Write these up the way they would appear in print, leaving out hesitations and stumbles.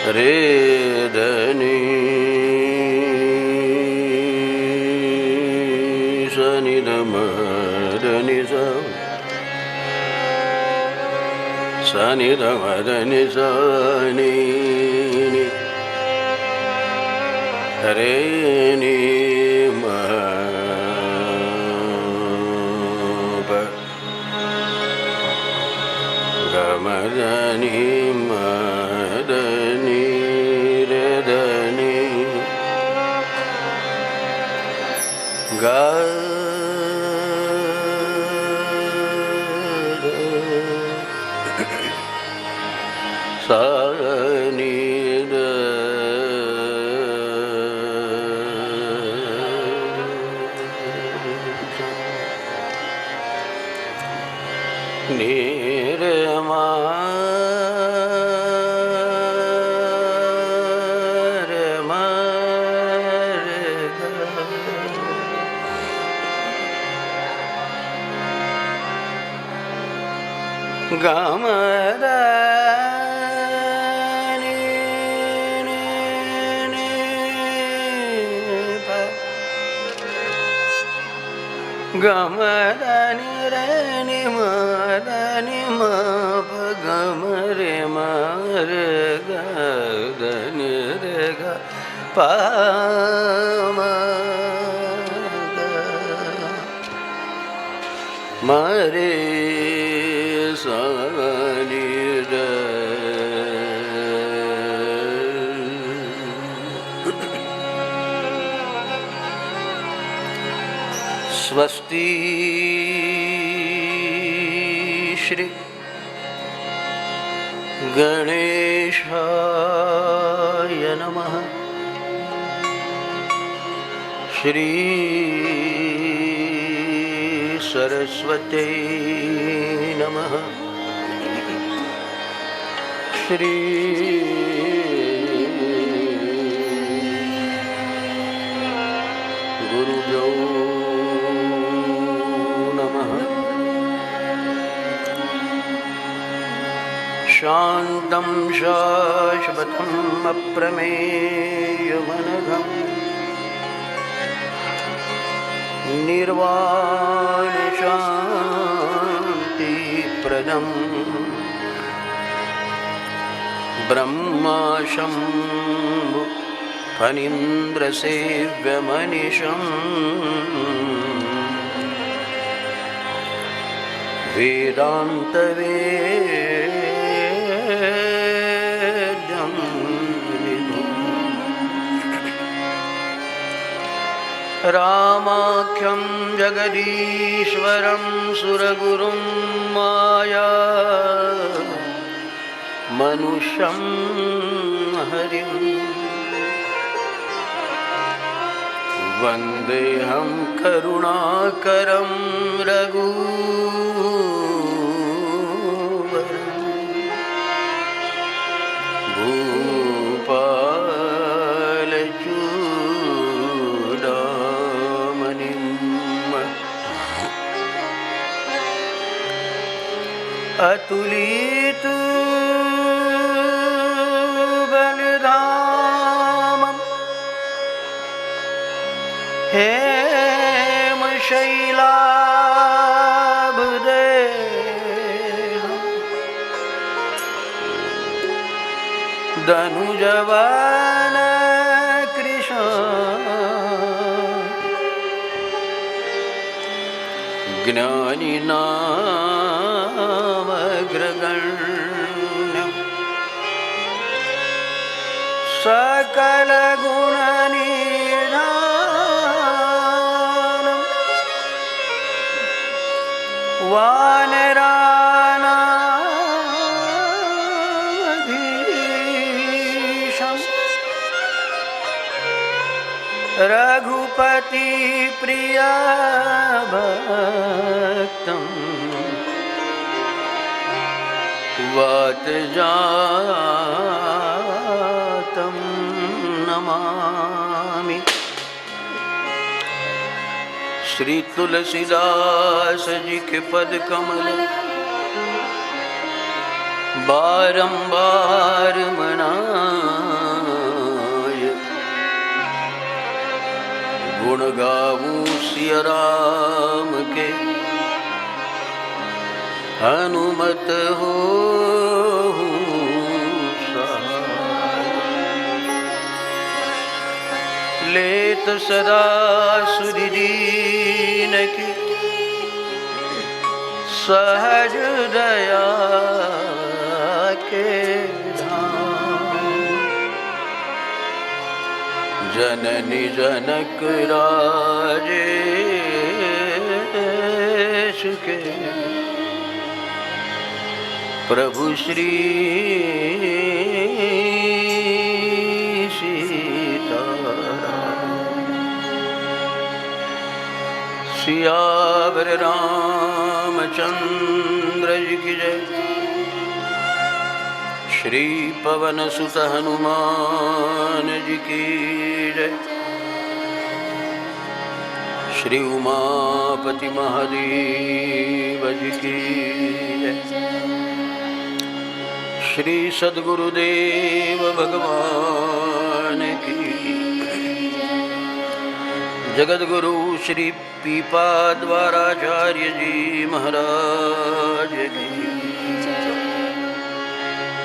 रे धनी सनि धम धनि सनि धम धनि सनि रे नि म प ग म धनि म धनि रे धनि ग सा नि द नि रे मा रे मा रे ग ग म द ग म द नि रे नि म द नि म प ग म रे म रे ग द नि रे ग प म ग म रे स नि द स्वस्ति श्री गणेशाय नमः। श्री सरस्वती नमः। श्री गुरुभ्यो नमः। शान्तं शाश्वतम् अप्रमेयमनघम् निर्वाणशान्तिप्रदम् ब्रह्माशम्भु फणीन्द्रसेव्यमनिशम् वेदान्तवेद्यं रामाख्यं जगदीश्वरं सुरगुरुं माया मनुष्यं हरिं वन्देऽहं करुणाकरं भूपालचूडामणिम् अतुलित बलधामं हेमशैलाभदेहं दनुजवन कृशा ज्ञानिनामग्रगण्यं सकलगुणनिधानं वानराणामधीशं रघुपति प्रिया भक्तं वातजातं नमामि। श्री तुलसीदास जी के पद कमल बारंबार मनाय, गुण गाऊं सिया राम के, हनुमत हो लेत सदा सुदीन की, सहज दया के धाम। जननी जनक राजेश के, प्रभु श्री सियावर रामचंद्र जी की जय। श्री पवन सुत हनुमान जी की जय। श्री उमापति महादेव जी की जय। श्री सद्गुरुदेव भगवान की। जगद्गुरु श्री पीपाद्वाराचार्य जी महाराज की।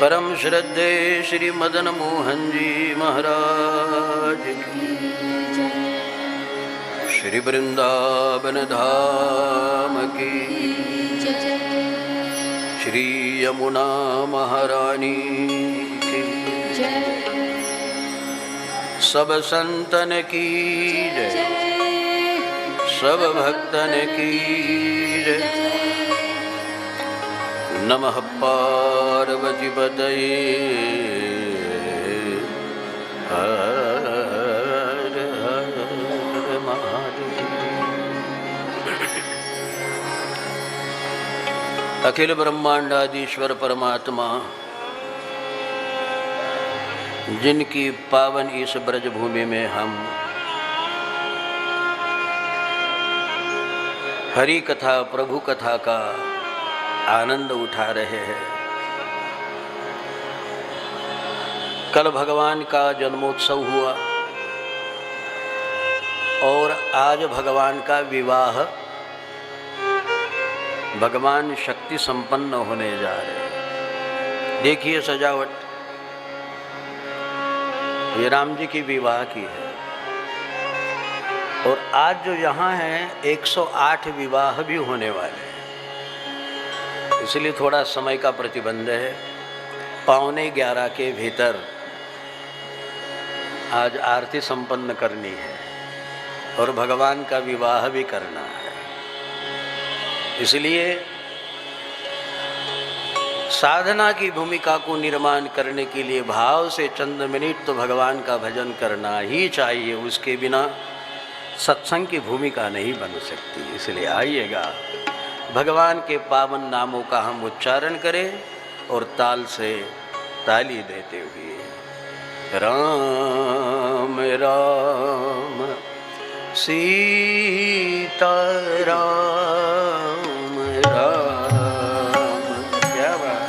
परम श्रद्धे श्री मदन मोहन जी महाराज की। श्री वृंदावन धाम की। श्री यमुना महारानी की। सब संतन की जय। सब भक्तन की जय। नमः पार्वती पतये हर हर महादेव। अखिल ब्रह्मांडाधीश्वर परमात्मा जिनकी पावन इस ब्रजभूमि में हम हरि कथा प्रभु कथा का आनंद उठा रहे हैं। कल भगवान का जन्मोत्सव हुआ और आज भगवान का विवाह। भगवान शक्ति संपन्न होने जा रहे हैं। देखिए सजावट, ये राम जी की विवाह की है। और आज जो यहाँ हैं 108 विवाह भी होने वाले हैं, इसलिए थोड़ा समय का प्रतिबंध है। 11:15 के भीतर आज आरती संपन्न करनी है और भगवान का विवाह भी करना है। इसलिए साधना की भूमिका को निर्माण करने के लिए भाव से चंद मिनट तो भगवान का भजन करना ही चाहिए। उसके बिना सत्संग की भूमिका नहीं बन सकती। इसलिए आइएगा, भगवान के पावन नामों का हम उच्चारण करें और ताल से ताली देते हुए राम राम सीता राम राम। क्या बात।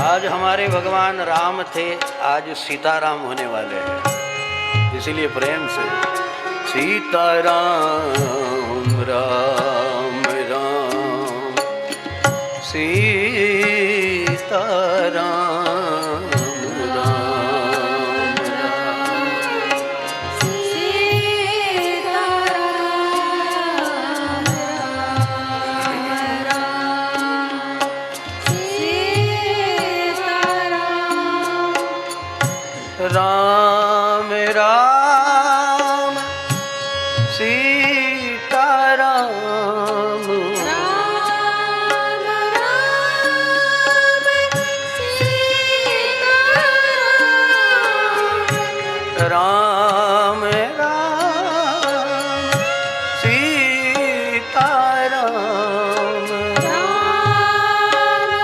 आज हमारे भगवान राम थे, आज सीताराम होने वाले हैं। इसीलिए प्रेम से सीताराम राम राम सीताराम राम राम राम सीताराम राम राम सीताराम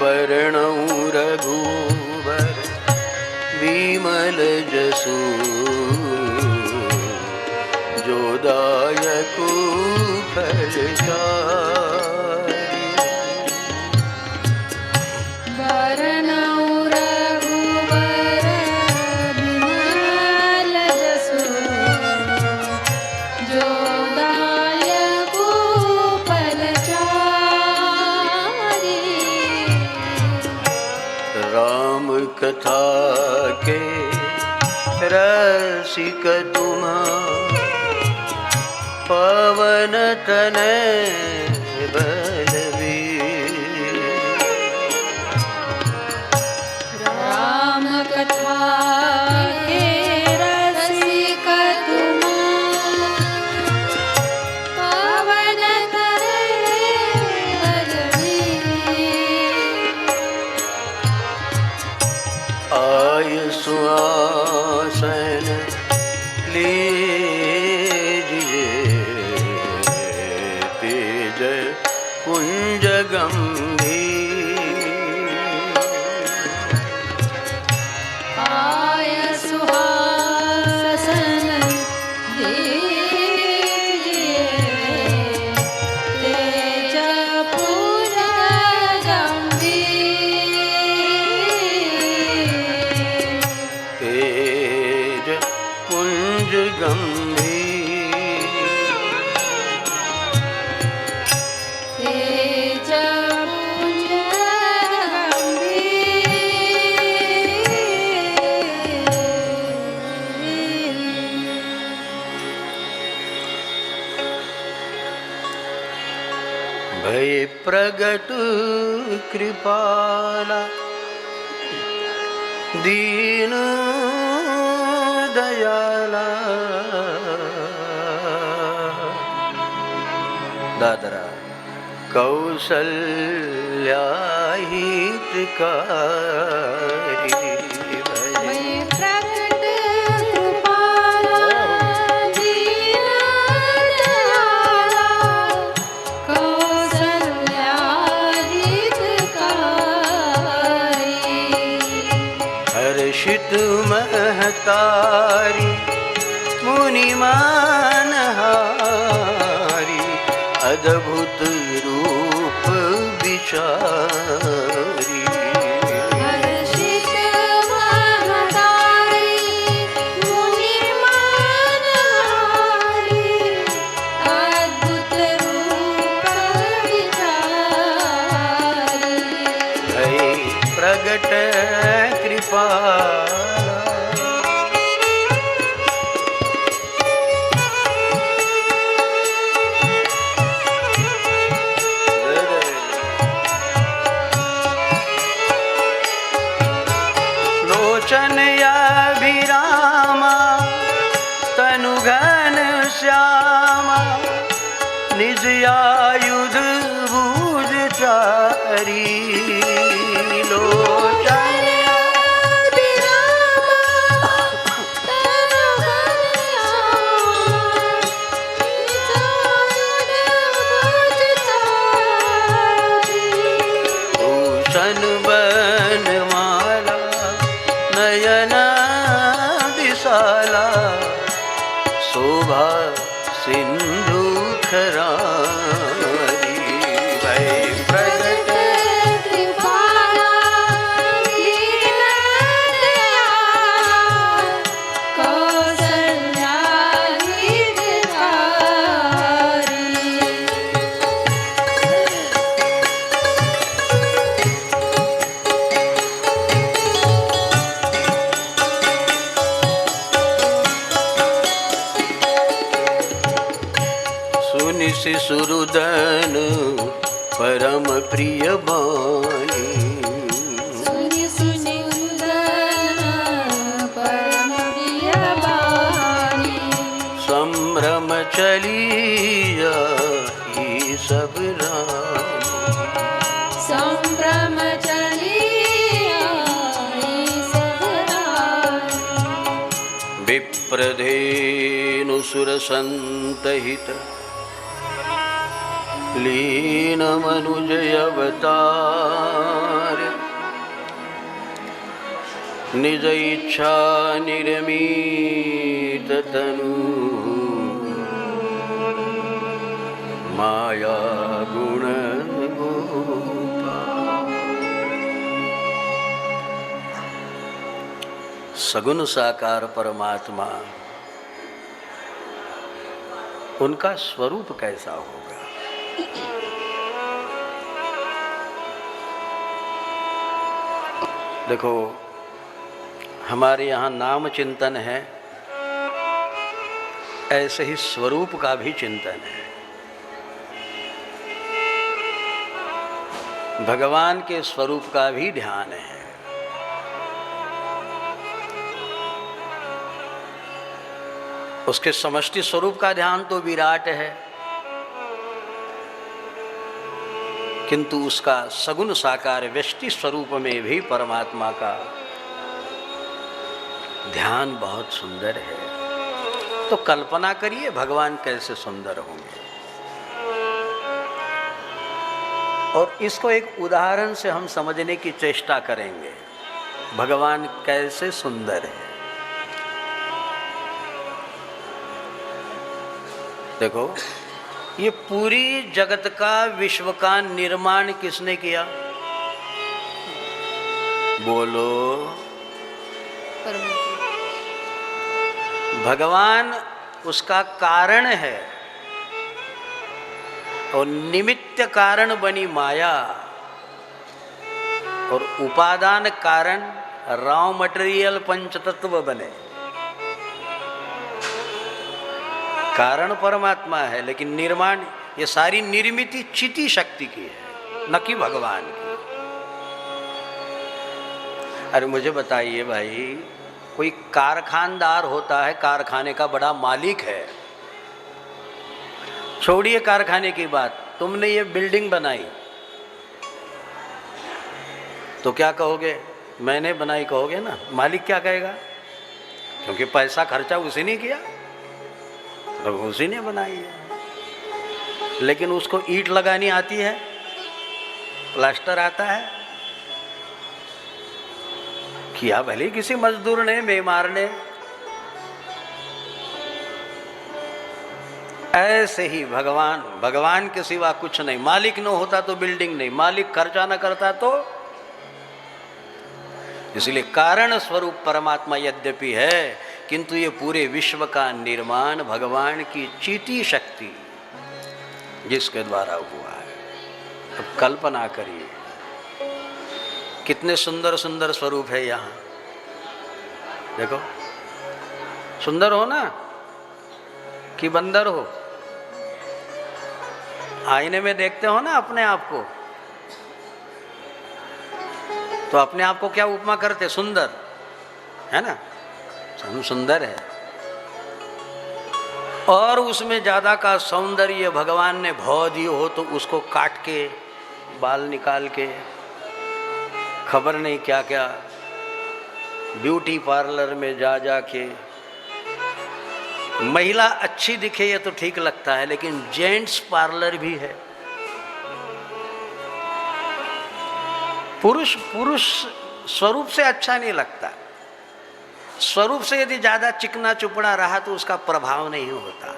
बरणौ रघुवर विमल जसु जो दायकु फलचारि वरणौ रघुवर विमल जसु जो दायकु फलचारि राम कथा के रसिक तुम पवन तनय बलवीर राम कथा के रसिक तुम पवन तनय बलवीर आय सुआसन लीजिए तेज कुंज गंभीर आय सुहासन लीजिए तेज पुंज गंभीर तेज कुंज गंभीर तेज पुंज गंभीर भय प्रगट कृपाला दीन दयाला दादरा कौसल्या हितकारी भय मैं प्रकट कृपाला दीन दयाला कौसल्या हितकारी हर्षित महतारी मुनिमानहारी अद्भुत रूप विचारी हर्षित महतारी मुनिमानहारी अद्भुत रूप विचारी भय प्रगट कृपाला लोचन अभिरामा तनु घन श्यामा निज आयुध भुज चारी लोचन भूषण बनमाला नयन विशाला शोभा सिंधु खरारी भय प्रगट कृपाला दीन दयाला कौसल्या हितकारी सुनि शिशुरुदन परम प्रिय बानी सुनि सुनि उदन परम प्रिय बानी संभ्रम चलिया ही सब रानी संभ्रम चलिया ही सब रानी विप्रधेनु सुरसंतहित लीन मनुजय अवतार निज इच्छा निर्मित तनु माया गुण गोपाल। सगुण साकार परमात्मा, उनका स्वरूप कैसा होगा? देखो, हमारे यहाँ नाम चिंतन है, ऐसे ही स्वरूप का भी चिंतन है। भगवान के स्वरूप का भी ध्यान है। उसके समष्टि स्वरूप का ध्यान तो विराट है, किंतु उसका सगुण साकार व्यष्टि स्वरूप में भी परमात्मा का ध्यान बहुत सुंदर है। तो कल्पना करिए भगवान कैसे सुंदर होंगे। और इसको एक उदाहरण से हम समझने की चेष्टा करेंगे, भगवान कैसे सुंदर है। देखो, ये पूरी जगत का, विश्व का निर्माण किसने किया? बोलो। भगवान उसका कारण है, और निमित्त कारण बनी माया, और उपादान कारण रॉ मटेरियल पंचतत्व बने। कारण परमात्मा है, लेकिन निर्माण, ये सारी निर्मिति चिति शक्ति की है, न कि भगवान की। अरे मुझे बताइए भाई, कोई कारखानदार होता है, कारखाने का बड़ा मालिक है। छोड़िए कारखाने की बात, तुमने ये बिल्डिंग बनाई तो क्या कहोगे? मैंने बनाई कहोगे ना। मालिक क्या कहेगा? क्योंकि पैसा खर्चा उसी ने किया, तो उसी ने बनाई है। लेकिन उसको ईंट लगानी आती है, प्लास्टर आता है, किया भले किसी मजदूर ने, बेमार ने। ऐसे ही भगवान के सिवा कुछ नहीं। मालिक न होता तो बिल्डिंग नहीं, मालिक खर्चा न करता तो। इसलिए कारण स्वरूप परमात्मा यद्यपि है, किंतु ये पूरे विश्व का निर्माण भगवान की चीटी शक्ति जिसके द्वारा हुआ है। अब कल्पना करिए, कितने सुंदर सुंदर स्वरूप है यहाँ। देखो, सुंदर हो ना कि बंदर हो? आईने में देखते हो ना अपने आप को, तो अपने आप को क्या उपमा करते? सुंदर, है ना? हम सुंदर है। और उसमें ज्यादा का सौंदर्य भगवान ने भौ दियो हो तो उसको काट के, बाल निकाल के, खबर नहीं क्या क्या ब्यूटी पार्लर में जा के। महिला अच्छी दिखे ये तो ठीक लगता है, लेकिन जेंट्स पार्लर भी है। पुरुष स्वरूप से अच्छा नहीं लगता। स्वरूप से यदि ज्यादा चिकना चुपड़ा रहा तो उसका प्रभाव नहीं होता।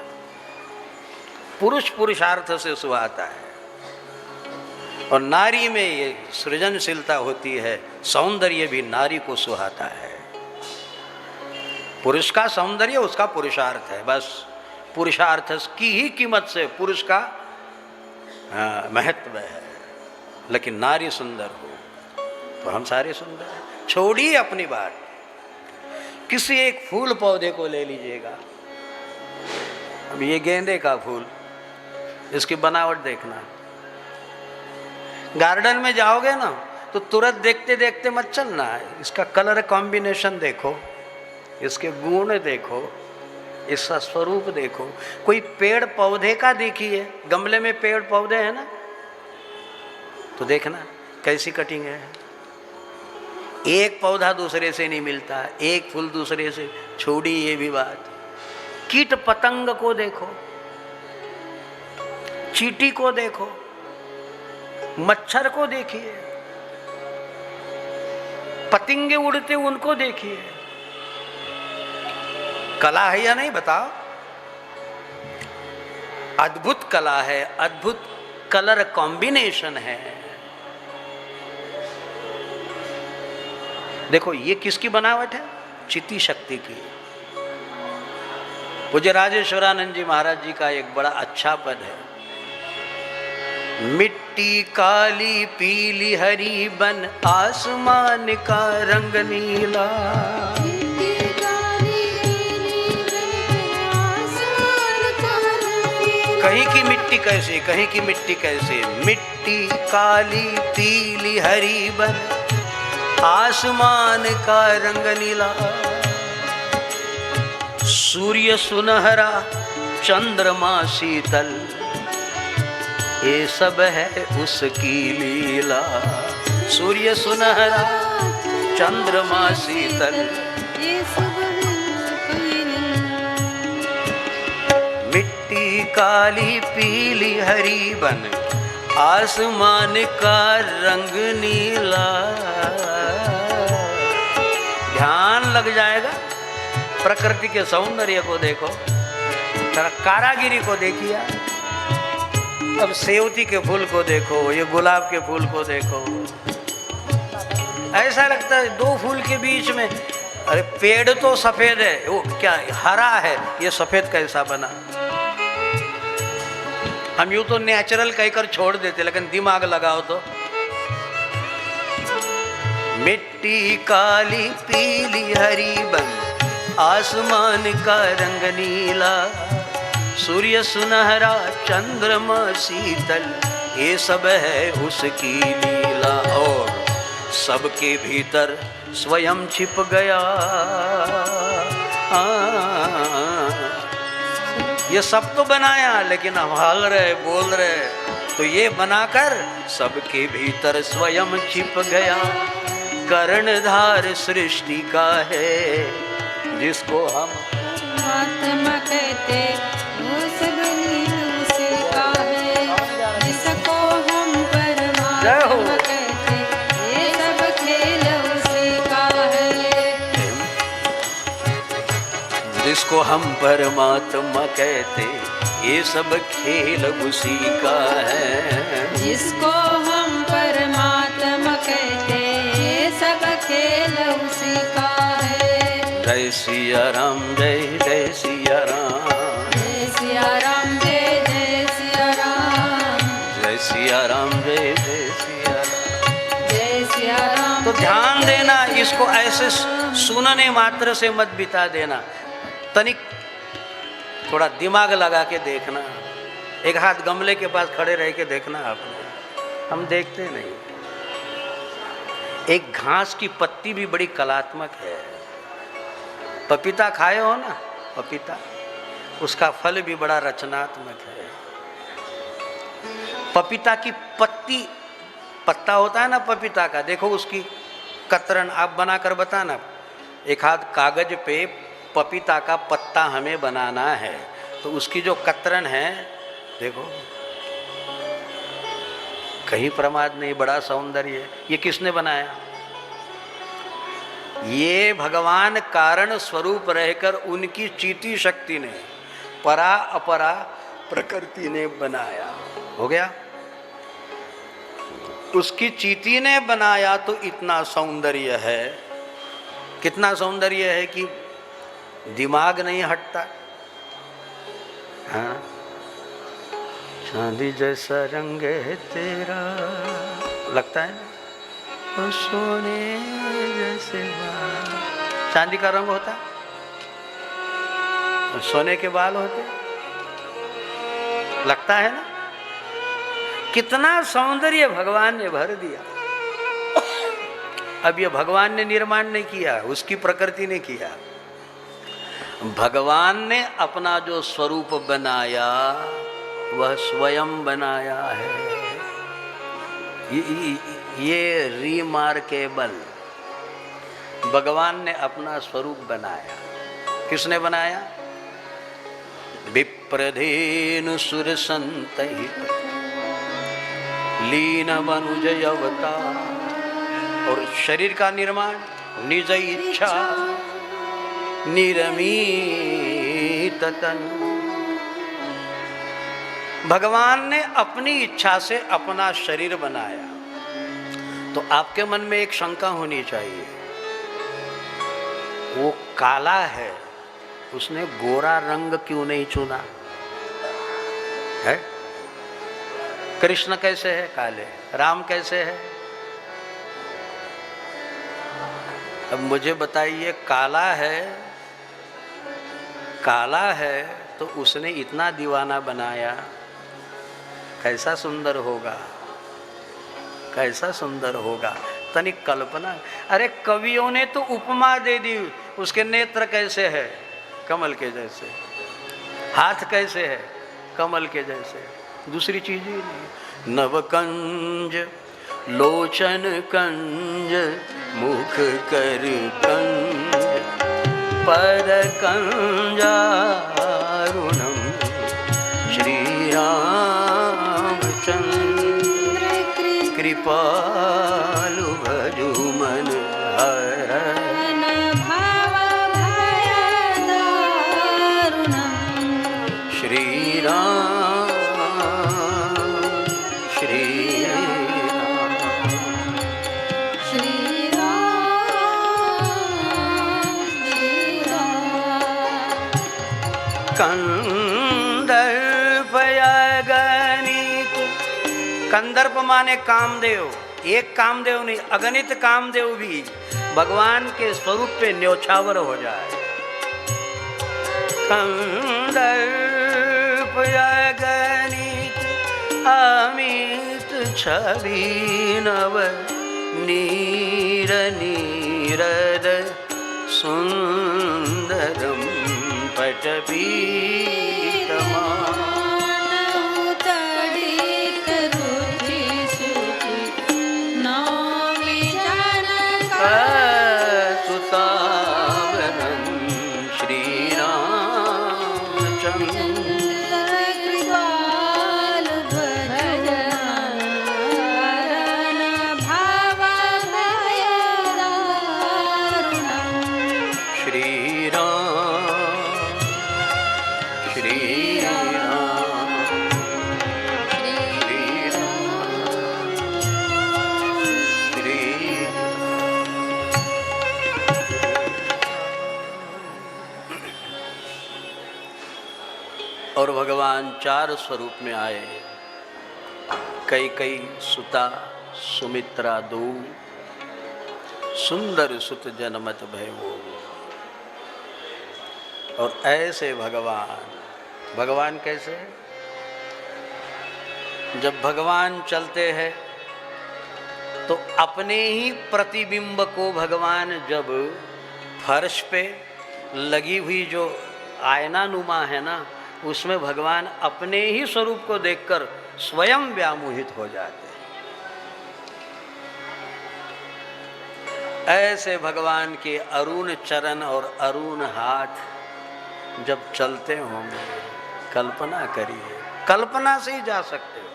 पुरुष पुरुषार्थ से सुहाता है, और नारी में ये सृजनशीलता होती है, सौंदर्य भी नारी को सुहाता है। पुरुष का सौंदर्य उसका पुरुषार्थ है, बस पुरुषार्थ की ही कीमत से पुरुष का महत्व है। लेकिन नारी सुंदर हो तो हम सारे सुंदर हैं। छोड़िए अपनी बात, किसी एक फूल पौधे को ले लीजिएगा। अब ये गेंदे का फूल, इसकी बनावट देखना। गार्डन में जाओगे ना तो तुरंत देखते देखते मत चलना, इसका कलर कॉम्बिनेशन देखो, इसके गुण देखो, इसका स्वरूप देखो। कोई पेड़ पौधे का देखिए, गमले में पेड़ पौधे हैं ना, तो देखना कैसी कटिंग है। एक पौधा दूसरे से नहीं मिलता, एक फूल दूसरे से। छोड़ी ये भी बात, कीट पतंग को देखो, चींटी को देखो, मच्छर को देखिए, पतंगे उड़ते उनको देखिए, कला है या नहीं बताओ? अद्भुत कला है, अद्भुत कलर कॉम्बिनेशन है। देखो ये किसकी बनावट है? चिति शक्ति की। पूज्य राजेश्वरानंद जी महाराज जी का एक बड़ा अच्छा पद है, मिट्टी काली पीली हरी बन आसमान का रंग नीला। कहीं की मिट्टी कैसे, कहीं की मिट्टी कैसे, मिट्टी काली पीली हरी बन आसमान का रंग नीला। सूर्य सुनहरा चंद्रमा शीतल, ये सब है उसकी लीला। सूर्य सुनहरा चंद्रमा शीतल, ये सब है मिट्टी काली पीली हरी बन आसमान का रंग नीला। ध्यान लग जाएगा। प्रकृति के सौंदर्य को देखो, कारागिरी को देखिए। अब सेवती के फूल को देखो, ये गुलाब के फूल को देखो, ऐसा लगता है दो फूल के बीच में, अरे पेड़ तो सफेद है, वो क्या हरा है, ये सफेद कैसा बना? हम यूं तो नेचुरल कहकर छोड़ देते, लेकिन दिमाग लगाओ तो मिट्टी काली पीली हरी बन आसमान का रंग नीला। सूर्य सुनहरा चंद्रमा शीतल, ये सब है उसकी लीला। और सबके भीतर स्वयं छिप गया। ये सब तो बनाया, लेकिन हम हल रहे बोल रहे, तो ये बनाकर सबके भीतर स्वयं छिप गया। कर्णधार सृष्टि का है जिसको हम आत्मा कहते, वो सब लीला उसी का है। जिसको हम परमात्मा कहते, ये सब खेल उसी का है। जिसको हम परमात्मा कहते, ये सब खेल उसी का है। जिसको हम परमात्मा कहते, ये सब खेल उसी का है। जय सिया राम, जय जय सिया राम, जय सिया राम, जय जय सिया राम, जय सिया राम, जय जय सिया राम, जय सिया राम। तो ध्यान देना, इसको ऐसे सुनने मात्र से मत बिता देना, तनिक थोड़ा दिमाग लगा के देखना। एक हाथ गमले के पास खड़े रह के देखना आपने, हम देखते नहीं। एक घास की पत्ती भी बड़ी कलात्मक है। पपीता खाए हो ना, पपीता, उसका फल भी बड़ा रचनात्मक है। पपीता की पत्ती, पत्ता होता है ना पपीता का, देखो उसकी कतरन आप बनाकर बताना। एक हाथ कागज पे पपीता का पत्ता हमें बनाना है, तो उसकी जो कतरन है देखो, कहीं प्रमाद नहीं, बड़ा सौंदर्य है। ये किसने बनाया? ये भगवान कारण स्वरूप रहकर उनकी चीटी शक्ति ने, परा अपरा प्रकृति ने बनाया। हो गया? उसकी चीटी ने बनाया तो इतना सौंदर्य है, कितना सौंदर्य है कि दिमाग नहीं हटता। हाँ, चांदी जैसा रंग है तेरा, लगता है ना, और सोने जैसे बाल। चांदी का रंग होता, और सोने के बाल होते, लगता है ना। कितना सौंदर्य भगवान ने भर दिया। अब ये भगवान ने निर्माण नहीं किया, उसकी प्रकृति ने किया। भगवान ने अपना जो स्वरूप बनाया वह स्वयं बनाया है। ये रिमार्केबल, भगवान ने अपना स्वरूप बनाया। किसने बनाया? विप्रधेनु सुर संतहित लीन मनुज अवतार, और शरीर का निर्माण निज इच्छा निरमीत तन। भगवान ने अपनी इच्छा से अपना शरीर बनाया। तो आपके मन में एक शंका होनी चाहिए, वो काला है, उसने गोरा रंग क्यों नहीं चुना है? कृष्ण कैसे है? काले। राम कैसे है? अब मुझे बताइए, काला है तो उसने इतना दीवाना बनाया, कैसा सुंदर होगा, कैसा सुंदर होगा। तनिक कल्पना। अरे कवियों ने तो उपमा दे दी, उसके नेत्र कैसे है? कमल के जैसे। हाथ कैसे है? कमल के जैसे। दूसरी चीज ही नहीं। नवकंज लोचन कंज मुख कर कंज पर कंजारुणम श्री रामचंद्र कृपालु भजु मन हर श्री राम श्री कंदर्पयगणित। कंदर्प माने कामदेव। एक कामदेव नहीं, अगणित कामदेव भी भगवान के स्वरूप पे न्योछावर हो जाए। कंदर्पयगणित अमित छवि नव नीर नीरद सुंदरम सुतावरम श्री रामचंद्र कृपालु भजन भाव भयदारुणम् श्री राम श्री राम श्री राम श्री। और भगवान चार स्वरूप में आए। कैकई सुता सुमित्रा दो सुंदर सुत जनमत भयवो। और ऐसे भगवान कैसे है? जब भगवान चलते हैं तो अपने ही प्रतिबिंब को भगवान जब फर्श पे लगी हुई जो आयना नुमा है ना, उसमें भगवान अपने ही स्वरूप को देखकर स्वयं व्यामोहित हो जाते हैं। ऐसे भगवान के अरुण चरण और अरुण हाथ जब चलते होंगे, कल्पना करिए, कल्पना से ही जा सकते हो।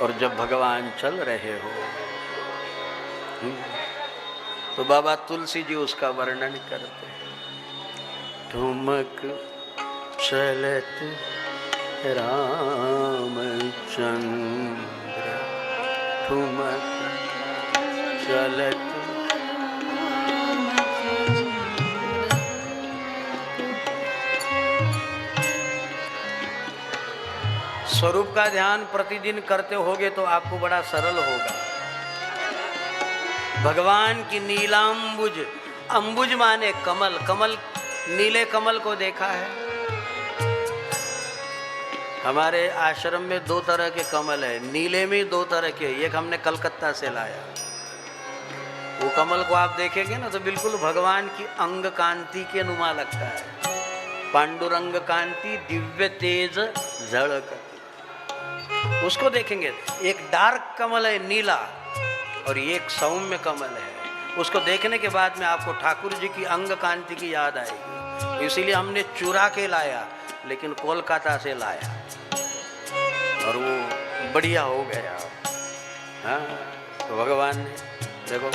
और जब भगवान चल रहे हो तो बाबा तुलसी जी उसका वर्णन करते हैं। ठुमक चलत रामचंद्र ठुमक चलत। स्वरूप का ध्यान प्रतिदिन करते होगे तो आपको बड़ा सरल होगा। भगवान की नीलांबुज, अंबुज माने कमल, कमल नीले कमल को देखा है? हमारे आश्रम में दो तरह के कमल है, नीले में दो तरह के। एक हमने कलकत्ता से लाया। वो कमल को आप देखेंगे ना तो बिल्कुल भगवान की अंग कांति के नुमा लगता है। पांडुरंग कांति दिव्य तेज झलक, उसको देखेंगे। एक डार्क कमल है नीला और एक सौम्य कमल है। उसको देखने के बाद में आपको ठाकुर जी की अंग कांति की याद आएगी। इसीलिए हमने चुरा के लाया, लेकिन कोलकाता से लाया और वो बढ़िया हो गया। हाँ, तो भगवान ने देखो,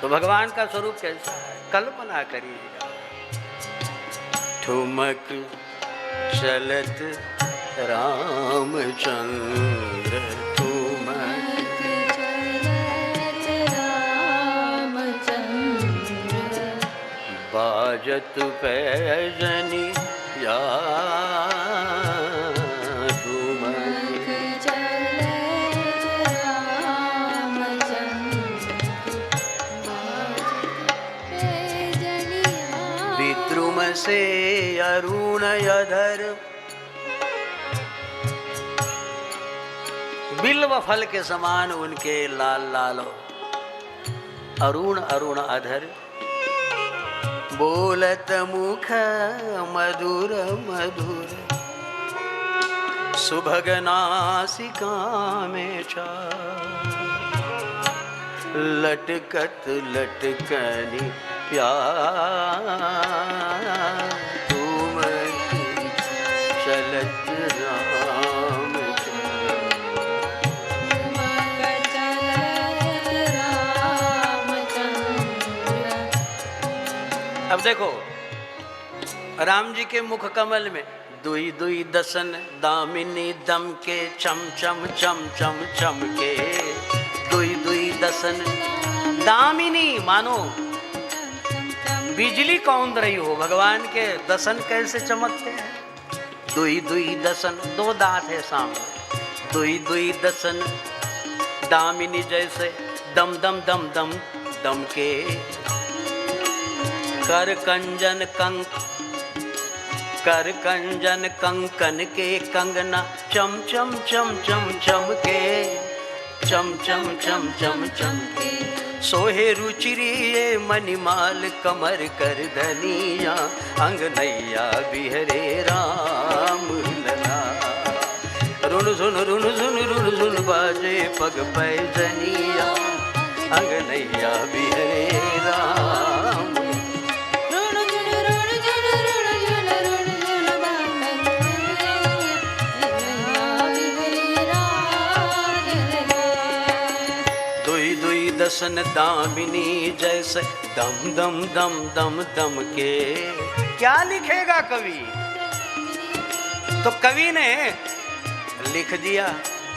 तो भगवान का स्वरूप कैसा है, कल्पना करिएगा। ठुमक चलत रामचंद्र, ठुमक चलत रामचंद्र, बाजत पैजनी या, ठुमक चलत रामचंद्र, पैजनिया। विद्रुम से अरुण अधर, बिल्व फल के समान उनके लाल लाल अरुण अरुण अधर, बोलत मुख मधुर मधुर, सुभग नासिका में लटकत लटकनी प्यार, ठुमक चलत रामचंद्र। अब देखो राम जी के मुख कमल में दुई दुई दसन दामिनी दम के चम चम चम चम चम के, दुई दुई दसन दामिनी, मानो बिजली कौंद रही हो। भगवान के दसन कैसे चमकते हैं, दुई दुई दसन, दो दांत है सामने, दुई दुई दसन दामिनी जैसे दम दम दम दम दम के, कर कंजन कंकन के कंगना चम चम चम चम चम के, चम चम चम चम चम के, सोहे रुचिरी ये मणिमाल कमर कर धनिया, अंगनैया बिहरे राम लला, रुन झुन बाजे पग पैजनिया, अंगनैया बिहरे राम। दसन दामिनी जैसे दम दम दम दम दम के, क्या लिखेगा कवि, तो कवि ने लिख दिया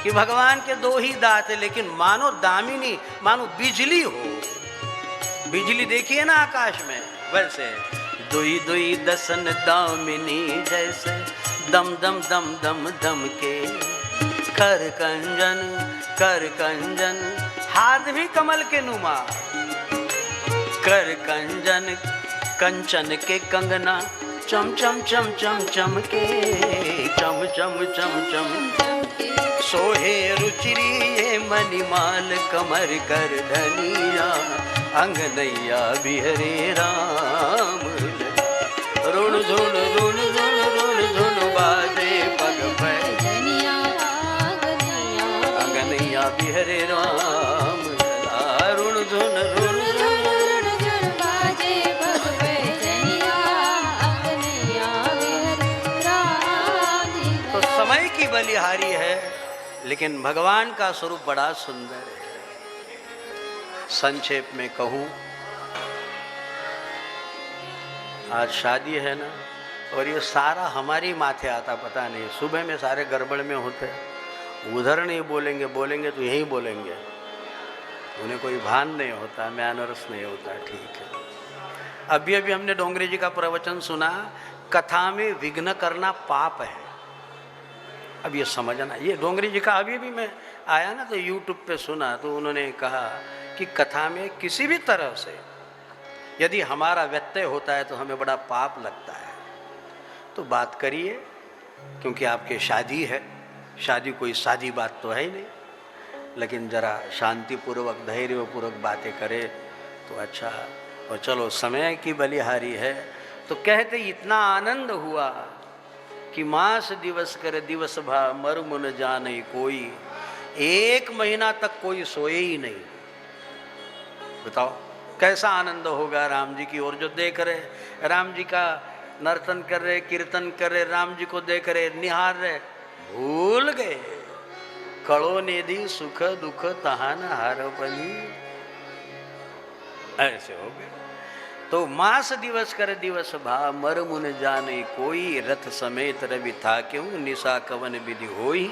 कि भगवान के दो ही दांत है, लेकिन मानो दामिनी, मानो बिजली हो, बिजली देखिए ना आकाश में, वैसे दुई दुई दसन दामिनी जैसे दम दम दम दम दम के, कर कंजन हाथ भी कमल के नुमा, कर कंजन कंचन के कंगना चम चम चम चम चम के, चम चम चम चम, सोहे रुचिरी ये मणिमाल कमर कर धनिया, अंगनैया बिहरे राम, रुण झुन बाजे पग पैजनिया, अंगनैया बिहरे राम, रुण झुन बाजे पग पैजनिया, अंगनैया बिहरे राम। तो समय की बलिहारी है, लेकिन भगवान का स्वरूप बड़ा सुंदर है। संक्षेप में कहूं, आज शादी है ना, और ये सारा हमारी माथे आता, पता नहीं सुबह में सारे गड़बड़ में होते, उधर नहीं बोलेंगे, बोलेंगे तो यही बोलेंगे, उन्हें कोई भान नहीं होता, मैनर्स नहीं होता। ठीक है, अभी अभी हमने डोंगरे जी का प्रवचन सुना, कथा में विघ्न करना पाप है। अब ये समझना, ये डोंगरे जी का अभी भी मैं आया ना तो यूट्यूब पे सुना, तो उन्होंने कहा कि कथा में किसी भी तरह से यदि हमारा व्यत्यय होता है तो हमें बड़ा पाप लगता है। तो बात करिए, क्योंकि आपके शादी है, शादी कोई सादी बात तो है ही नहीं, लेकिन ज़रा शांतिपूर्वक धैर्यपूर्वक बातें करे तो अच्छा। और चलो समय की बलिहारी है, तो कहते इतना आनंद हुआ कि मास दिवस करे दिवस भा मर्म न जाने कोई, 1 महीना तक कोई सोए ही नहीं। बताओ कैसा आनंद होगा राम जी की ओर, जो देख रहे राम जी का नर्तन कर रहे, कीर्तन कर रहे, राम जी को देख रहे, निहार रहे, भूल गए कड़ो निधि सुख दुख तहान हार बनी, ऐसे हो गए। तो मास दिवस कर दिवस भा, मर मुन जाने कोई, रथ समेत रवि था क्यों, निशा कवन विधि होई।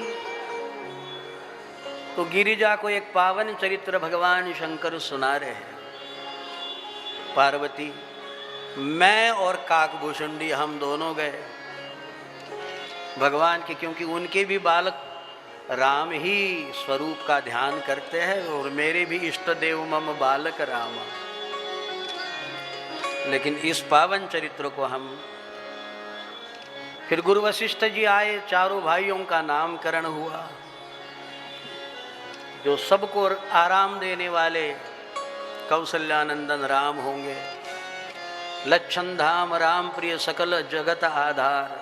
तो गिरिजा को एक पावन चरित्र भगवान शंकर सुना रहे हैं। पार्वती, मैं और काकभूषुंडी हम दोनों गए भगवान के, क्योंकि उनके भी बालक राम ही स्वरूप का ध्यान करते हैं और मेरे भी इष्ट देव मम बालक राम। लेकिन इस पावन चरित्र को हम फिर गुरु वशिष्ठ जी आए, चारों भाइयों का नामकरण हुआ। जो सबको आराम देने वाले कौशल्यानंदन राम होंगे, लक्षण धाम राम प्रिय सकल जगत आधार,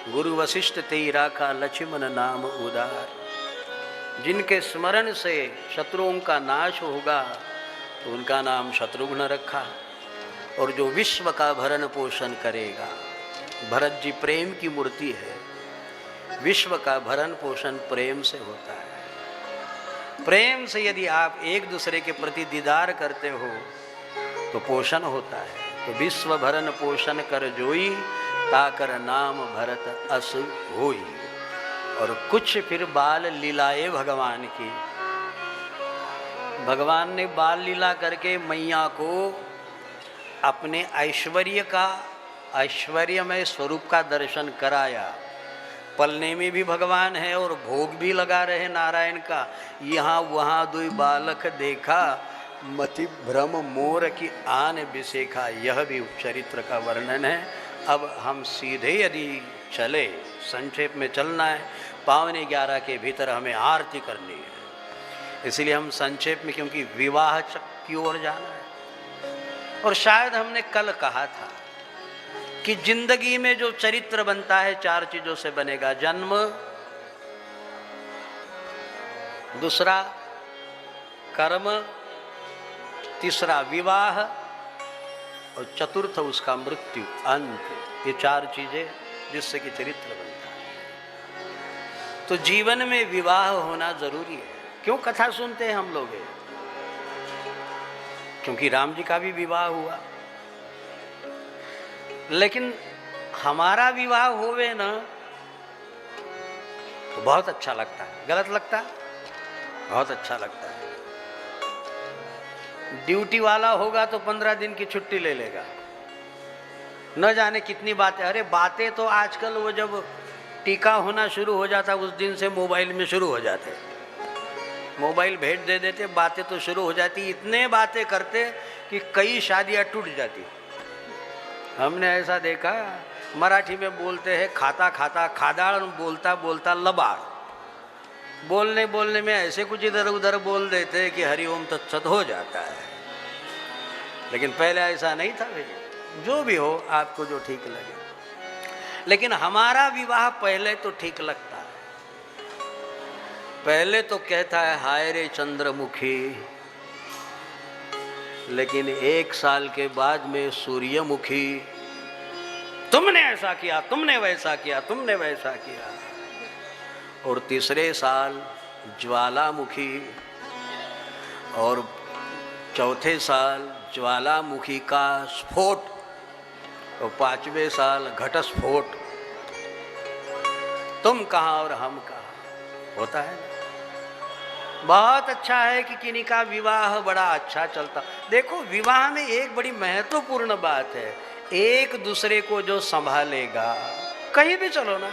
गुरु वशिष्ठ तेरा का लक्ष्मण नाम उदार। जिनके स्मरण से शत्रुओं का नाश होगा तो उनका नाम शत्रुघ्न रखा। और जो विश्व का भरण पोषण करेगा, भरत जी प्रेम की मूर्ति है, विश्व का भरण पोषण प्रेम से होता है। प्रेम से यदि आप एक दूसरे के प्रति दीदार करते हो तो पोषण होता है। तो विश्व भरण पोषण कर जोई, ताकर नाम भरत अस होई। और कुछ फिर बाल लीलाए भगवान की, भगवान ने बाल लीला करके मैया को अपने ऐश्वर्यमय स्वरूप का दर्शन कराया। पलने में भी भगवान है और भोग भी लगा रहे नारायण का। यहाँ वहाँ दुई बालक देखा, मति भ्रम मोर की आन बिसेखा। यह भी चरित्र का वर्णन है। अब हम सीधे यदि चले, संक्षेप में चलना है, 11:15 के भीतर हमें आरती करनी है, इसलिए हम संक्षेप में, क्योंकि विवाह की ओर जाना है। और शायद हमने कल कहा था कि जिंदगी में जो चरित्र बनता है 4 चीजों से बनेगा। जन्म, दूसरा कर्म, तीसरा विवाह और चतुर्थ उसका मृत्यु, अंत। ये 4 चीजें जिससे कि चरित्र बनता है। तो जीवन में विवाह होना जरूरी है। क्यों कथा सुनते हैं हम लोग? क्योंकि राम जी का भी विवाह हुआ। लेकिन हमारा विवाह होवे ना तो बहुत अच्छा लगता है। गलत लगता है? बहुत अच्छा लगता है। ड्यूटी वाला होगा तो 15 दिन की छुट्टी ले लेगा, न जाने कितनी बातें। अरे बातें तो आजकल वो जब टीका होना शुरू हो जाता उस दिन से मोबाइल में शुरू हो जाते, मोबाइल भेंट दे देते, बातें तो शुरू हो जाती। इतने बातें करते कि कई शादियां टूट जाती। हमने ऐसा देखा, मराठी में बोलते हैं खाता खाता खादाड़, बोलता बोलता लबाड़। बोलने बोलने में ऐसे कुछ इधर उधर बोल देते कि हरिओम तत्सत हो जाता है। लेकिन पहले ऐसा नहीं था भैया। जो भी हो, आपको जो ठीक लगे। लेकिन हमारा विवाह पहले तो ठीक लगता है। पहले तो कहता है हाय रे चंद्रमुखी, लेकिन 1 साल के बाद में सूर्यमुखी। तुमने ऐसा किया, तुमने वैसा किया, तुमने वैसा किया। और तीसरे साल ज्वालामुखी, और चौथे साल ज्वालामुखी का स्फोट, और 5वें साल घटस्फोट। तुम कहाँ और हम कहाँ, होता है। बहुत अच्छा है कि किन्हीं का विवाह बड़ा अच्छा चलता। देखो, विवाह में एक बड़ी महत्वपूर्ण बात है, एक दूसरे को जो संभालेगा। कहीं भी चलो ना,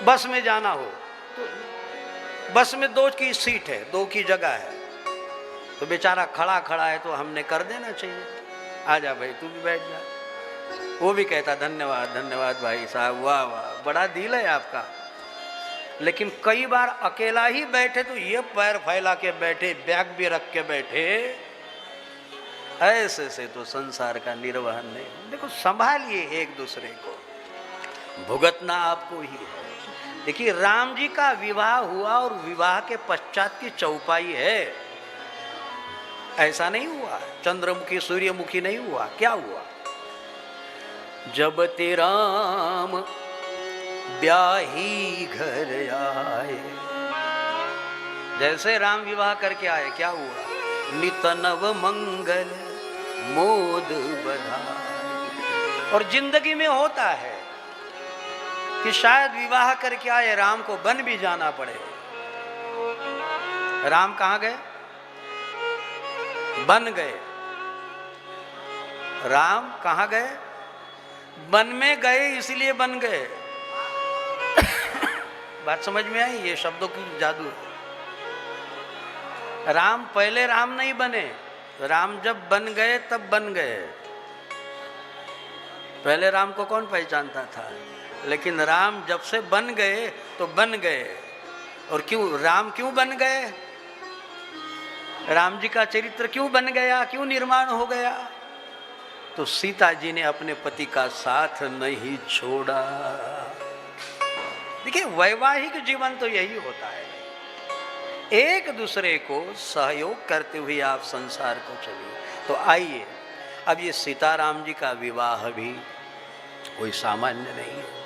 बस में जाना हो तो बस में 2 की सीट है, 2 की जगह है, तो बेचारा खड़ा खड़ा है तो हमने कर देना चाहिए, आजा भाई तू भी बैठ जा। वो भी कहता धन्यवाद धन्यवाद भाई साहब, वाह वाह बड़ा दिल है आपका। लेकिन कई बार अकेला ही बैठे तो ये पैर फैला के बैठे, बैग भी रख के बैठे, ऐसे से तो संसार का निर्वहन नहीं। देखो, संभालिए एक दूसरे को, भुगतना आपको ही है। देखिए, राम जी का विवाह हुआ और विवाह के पश्चात की चौपाई है। ऐसा नहीं हुआ चंद्रमुखी सूर्यमुखी नहीं हुआ। क्या हुआ? जब ते राम ब्याही घर आए। जैसे राम विवाह करके आए, क्या हुआ? नित नव मंगल मोद बधाई। और जिंदगी में होता है कि शायद विवाह करके आए राम को बन भी जाना पड़े। राम कहां गए? बन गए। राम कहां गए? वन में गए, इसलिए बन गए। बात समझ में आई? ये शब्दों की जादू है। राम पहले राम नहीं बने, राम जब बन गए तब बन गए। पहले राम को कौन पहचानता था? लेकिन राम जब से बन गए तो बन गए। और क्यों राम क्यों बन गए? राम जी का चरित्र क्यों बन गया, क्यों निर्माण हो गया? तो सीता जी ने अपने पति का साथ नहीं छोड़ा। देखिए, वैवाहिक जीवन तो यही होता है, एक दूसरे को सहयोग करते हुए आप संसार को चलिए। तो आइए, अब ये सीताराम जी का विवाह भी कोई सामान्य नहीं है।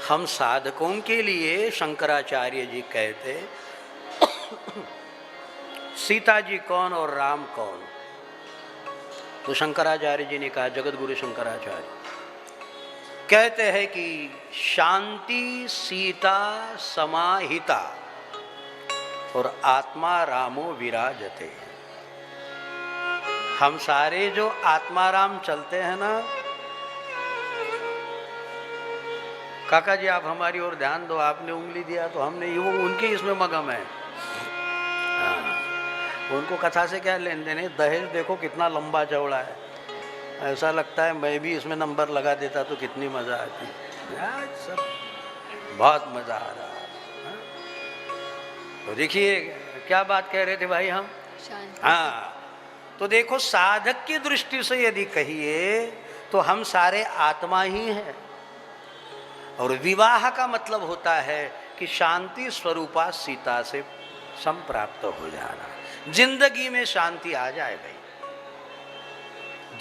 हम साधकों के लिए शंकराचार्य जी कहते सीता जी कौन और राम कौन? तो शंकराचार्य जी ने कहा, जगत गुरु शंकराचार्य कहते हैं कि शांति सीता समाहिता और आत्मा रामो विराजते। हम सारे जो आत्मा राम चलते हैं ना, काका जी आप हमारी ओर ध्यान दो, आपने उंगली दिया तो हमने वो उनके इसमें मगम है। उनको कथा से क्या लेन देन है? दहेज देखो कितना लंबा चौड़ा है, ऐसा लगता है मैं भी इसमें नंबर लगा देता तो कितनी मजा आती। यार सब बहुत मजा आ रहा है। तो देखिए क्या बात कह रहे थे भाई हम? हाँ, तो देखो साधक की दृष्टि से यदि कहिए तो हम सारे आत्मा ही हैं। और विवाह का मतलब होता है कि शांति स्वरूपा सीता से संप्राप्त हो जाना, जिंदगी में शांति आ जाए। भाई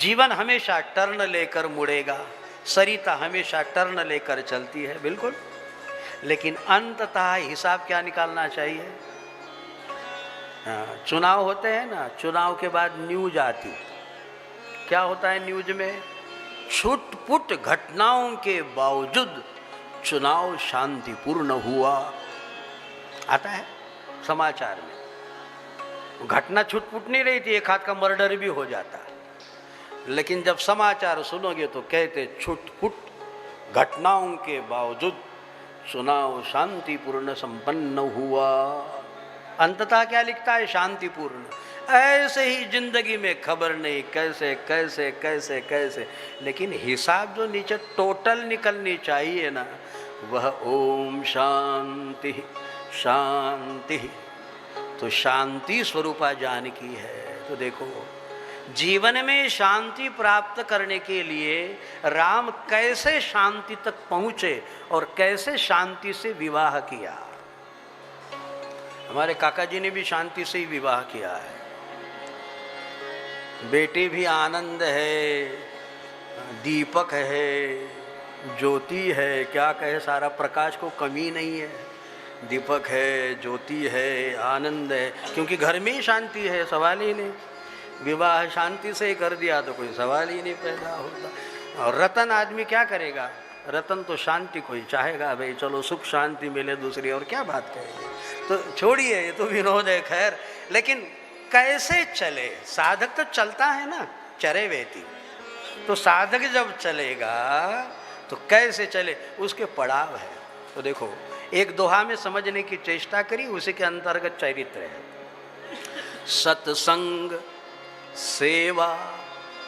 जीवन हमेशा टर्न लेकर मुड़ेगा, सरिता हमेशा टर्न लेकर चलती है, बिल्कुल। लेकिन अंततः हिसाब क्या निकालना चाहिए? चुनाव होते हैं ना, चुनाव के बाद न्यूज आती, क्या होता है न्यूज में? छुटपुट घटनाओं के बावजूद चुनाव शांतिपूर्ण हुआ, आता है समाचार में। घटना छुटपुट नहीं रही थी, एक हाथ का मर्डर भी हो जाता, लेकिन जब समाचार सुनोगे तो कहते छुटपुट घटनाओं के बावजूद चुनाव शांतिपूर्ण संपन्न हुआ। अंततः क्या लिखता है? शांतिपूर्ण। ऐसे ही जिंदगी में खबर नहीं कैसे कैसे कैसे कैसे, लेकिन हिसाब जो नीचे टोटल निकलनी चाहिए ना, वह ओम शांति शांति। तो शांति स्वरूपा जानकी है। तो देखो जीवन में शांति प्राप्त करने के लिए राम कैसे शांति तक पहुंचे और कैसे शांति से विवाह किया। हमारे काका जी ने भी शांति से ही विवाह किया है। बेटे भी आनंद है, दीपक है, ज्योति है, क्या कहे, सारा प्रकाश को कमी नहीं है। दीपक है, ज्योति है, आनंद है, क्योंकि घर में ही शांति है, सवाल ही नहीं। विवाह शांति से कर दिया तो कोई सवाल ही नहीं पैदा होता। और रतन आदमी क्या करेगा? रतन तो शांति को ही चाहेगा, भाई चलो सुख शांति मिले दूसरी, और क्या बात करेंगे। तो छोड़िए, ये तो विनोद है खैर। लेकिन कैसे चले? साधक तो चलता है ना, चरे वेती। तो साधक जब चलेगा तो कैसे चले, उसके पड़ाव है। तो देखो एक दोहा में समझने की चेष्टा करी, उसी के अंतर्गत चरित्र है। सत्संग, सेवा,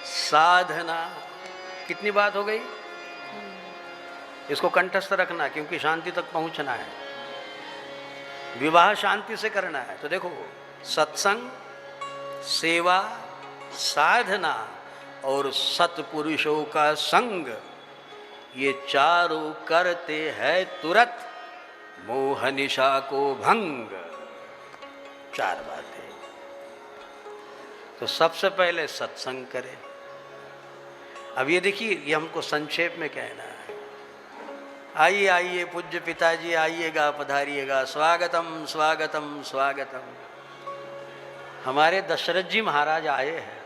साधना, कितनी बात हो गई? इसको कंठस्थ रखना, क्योंकि शांति तक पहुंचना है, विवाह शांति से करना है। तो देखो सत्संग, सेवा, साधना और सत्पुरुषों का संग, ये चारों करते हैं तुरत मोह निशा को भंग। चार बातें। तो सबसे पहले सत्संग करें। अब ये देखिए, ये हमको संक्षेप में कहना है। आइए आइए पूज्य पिताजी, आइएगा, पधारिएगा। स्वागतम स्वागतम स्वागतम। हमारे दशरथ जी महाराज आए हैं,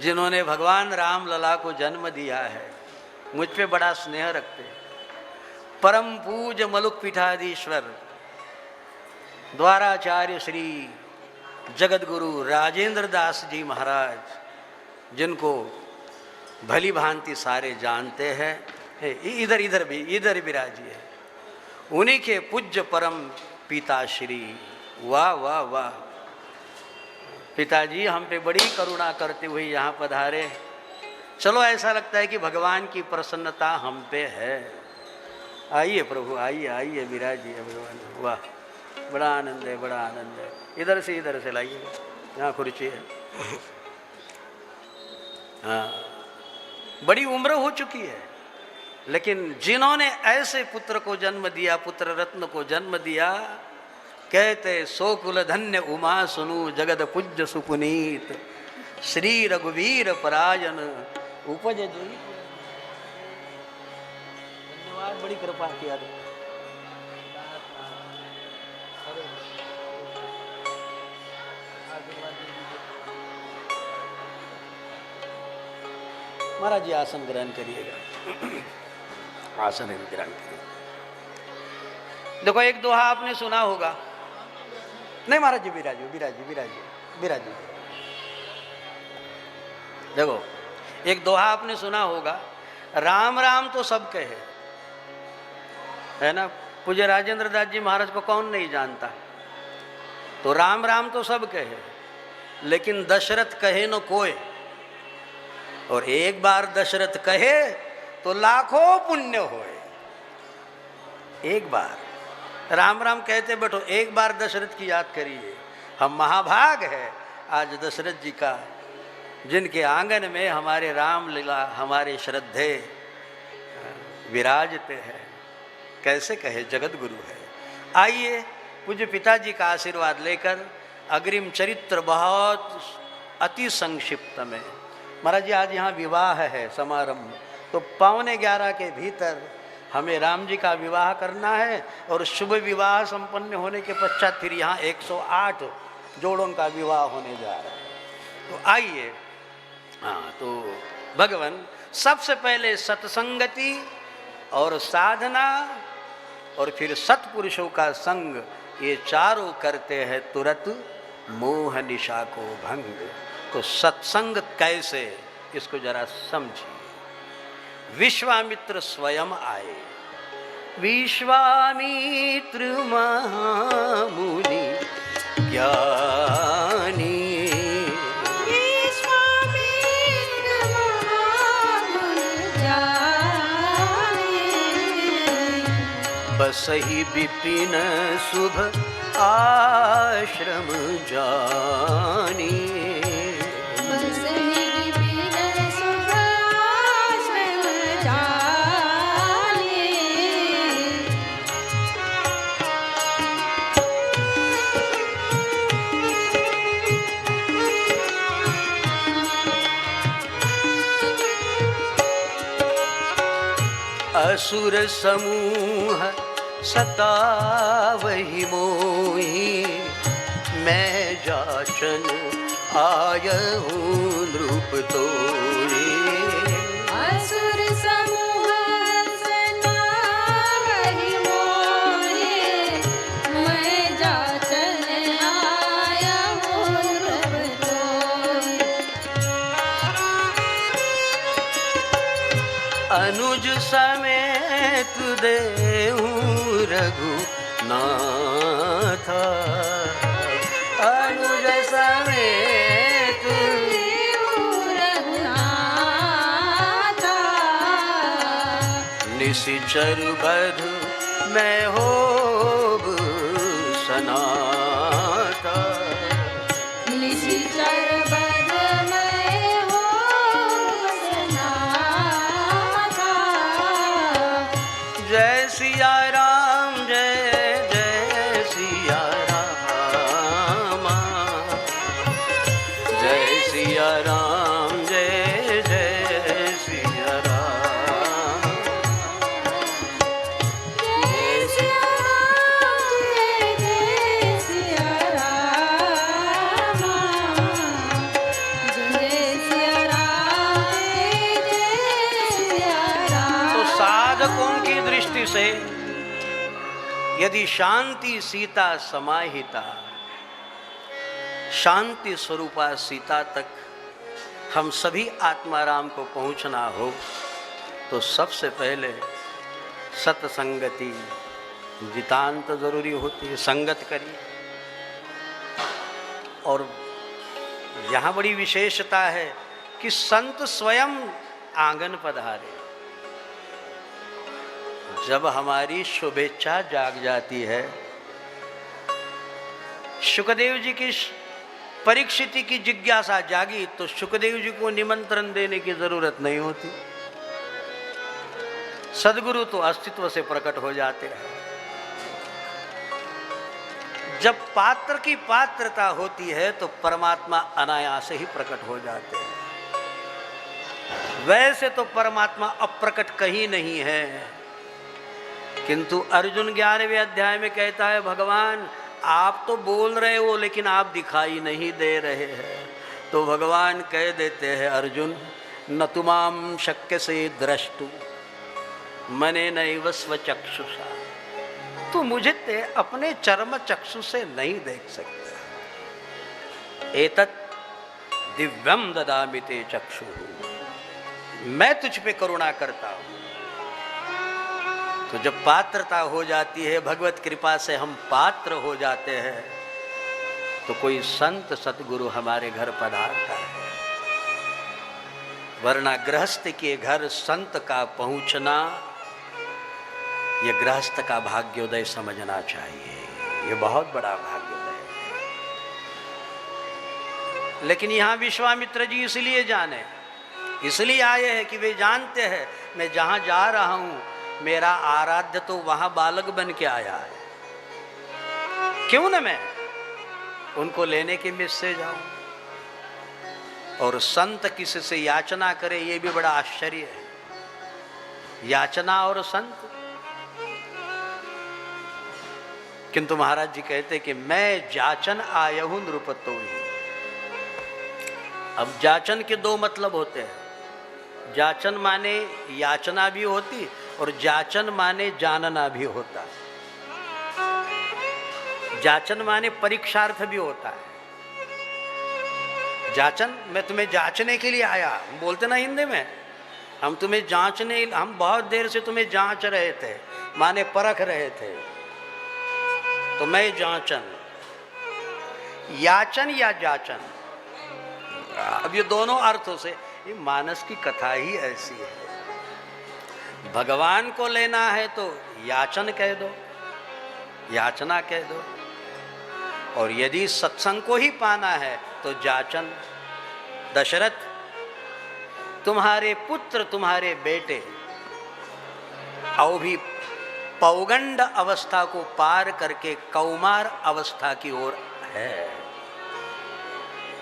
जिन्होंने भगवान राम लला को जन्म दिया है। मुझ पे बड़ा स्नेह रखते हैं। परम पूज्य मलुक पीठाधीश्वर द्वाराचार्य श्री जगतगुरु राजेंद्र दास जी महाराज, जिनको भली भांति सारे जानते हैं, इधर भी विराजी है। उन्हीं के पूज्य परम पिताश्री। वाह वाह वाह। पिताजी हम पे बड़ी करुणा करते हुए यहाँ पधारे। चलो ऐसा लगता है कि भगवान की प्रसन्नता हम पे है। आइए प्रभु, आइए आइए, विराजिए भगवान। वाह, बड़ा आनंद है, बड़ा आनंद है। इधर से लाइए, यहाँ कुर्सी है। हाँ, बड़ी उम्र हो चुकी है, लेकिन जिन्होंने ऐसे पुत्र को जन्म दिया, पुत्र रत्न को जन्म दिया, कहते सो कुल धन्य उमा सुनु जगत पूज्य सुपुनीत श्री रघुवीर परायण उपज जी। धन्यवाद, बड़ी कृपा किया। महाराज जी आसन ग्रहण करिएगा। आसन ग्रहण करिए। देखो एक दोहा आपने सुना होगा। नहीं महाराज जी, विराजी। देखो एक दोहा आपने सुना होगा, राम राम तो सब कहे, है ना। पूज्य राजेंद्र दास जी महाराज को कौन नहीं जानता। तो राम राम तो सब कहे, लेकिन दशरथ कहे न कोय। और एक बार दशरथ कहे तो लाखों पुण्य होए। एक बार राम राम कहते बैठो, एक बार दशरथ की याद करिए। हम महाभाग है आज दशरथ जी का, जिनके आंगन में हमारे राम लीला, हमारे श्रद्धे विराजते हैं। कैसे कहे, जगत गुरु है। आइए पूज्य पिताजी का आशीर्वाद लेकर अग्रिम चरित्र बहुत अति संक्षिप्त में। महाराज जी आज यहाँ विवाह है, समारंभ, तो 11:15 के भीतर हमें राम जी का विवाह करना है। और शुभ विवाह संपन्न होने के पश्चात फिर यहाँ 108 जोड़ों का विवाह होने जा रहा है। तो आइए। हाँ, तो भगवान सबसे पहले सत्संगति और साधना और फिर सत्पुरुषों का संग, ये चारों करते हैं तुरत मोह निशा को भंग। तो सत्संग कैसे, इसको जरा समझिए। विश्वामित्र स्वयं आए। विश्वामित्र महामुनि ज्ञानी, विश्वामित्र महामुनि ज्ञानी, बसहि विपिन शुभ आश्रम जानी। असुर समूह सतावहि मोहि, मैं जाचन आयहूँ नृप तोहि। असुर समूह सतावहि मोहि, मैं जाचन आयहूँ नृप तोहि। अनुज समेत देहूँ रघुनाथ, अनुज समेत देहूँ रघुनाथ। निशिचर बध मैं होब सनाथा। निशिचर बध मैं होब सनाथा। जय सिया राम, जय जय सिया राम, जय सिया राम, जय जय सिया राम। यदि शांति सीता समाहिता, शांति स्वरूपा सीता तक हम सभी आत्माराम को पहुंचना हो तो सबसे पहले सत्संगति नितांत जरूरी होती है। संगत करिए। और यहाँ बड़ी विशेषता है कि संत स्वयं आंगन पधारे। जब हमारी शुभेच्छा जाग जाती है, शुकदेव जी की परीक्षित की जिज्ञासा जागी तो शुकदेव जी को निमंत्रण देने की जरूरत नहीं होती। सदगुरु तो अस्तित्व से प्रकट हो जाते हैं। जब पात्र की पात्रता होती है तो परमात्मा अनायास ही प्रकट हो जाते हैं। वैसे तो परमात्मा अप्रकट कहीं नहीं है, किंतु अर्जुन 11वें अध्याय में कहता है, भगवान आप तो बोल रहे हो लेकिन आप दिखाई नहीं दे रहे हैं। तो भगवान कह देते हैं, अर्जुन न तुमाम शक्य से द्रष्टु मने नैव स्वचक्षुषा, तू मुझे ते अपने चर्म चक्षु से नहीं देख सकता। एतत् दिव्यम ददामि ते चक्षु, मैं तुझ पे करुणा करता हूं। तो जब पात्रता हो जाती है, भगवत कृपा से हम पात्र हो जाते हैं, तो कोई संत सतगुरु हमारे घर पधारता है। वरना गृहस्थ के घर संत का पहुंचना ये गृहस्थ का भाग्योदय समझना चाहिए। ये बहुत बड़ा भाग्योदय है। लेकिन यहां विश्वामित्र जी इसलिए जाने, इसलिए आए हैं कि वे जानते हैं मैं जहां जा रहा हूं मेरा आराध्य तो वहां बालक बन के आया है, क्यों न मैं उनको लेने के मिस से जाऊं। और संत किसी से याचना करे ये भी बड़ा आश्चर्य है, याचना और संत। किंतु महाराज जी कहते कि मैं जाचन आयहु नृपतो ही। अब जाचन के दो मतलब होते हैं। जाचन माने याचना भी होती और जाचन माने जानना भी होता है। जाचन माने परीक्षार्थ भी होता है। जाचन, मैं तुम्हें जांचने के लिए आया, बोलते ना हिंदी में, हम तुम्हें जांचने, हम बहुत देर से तुम्हें जांच रहे थे, माने परख रहे थे, तो मैं जांचन। याचन या जाचन, अब ये दोनों अर्थों से, ये मानस की कथा ही ऐसी है। भगवान को लेना है तो याचन कह दो, याचना कह दो, और यदि सत्संग को ही पाना है तो जाचन। दशरथ, तुम्हारे पुत्र, तुम्हारे बेटे अभी पौगंड अवस्था को पार करके कौमार अवस्था की ओर है।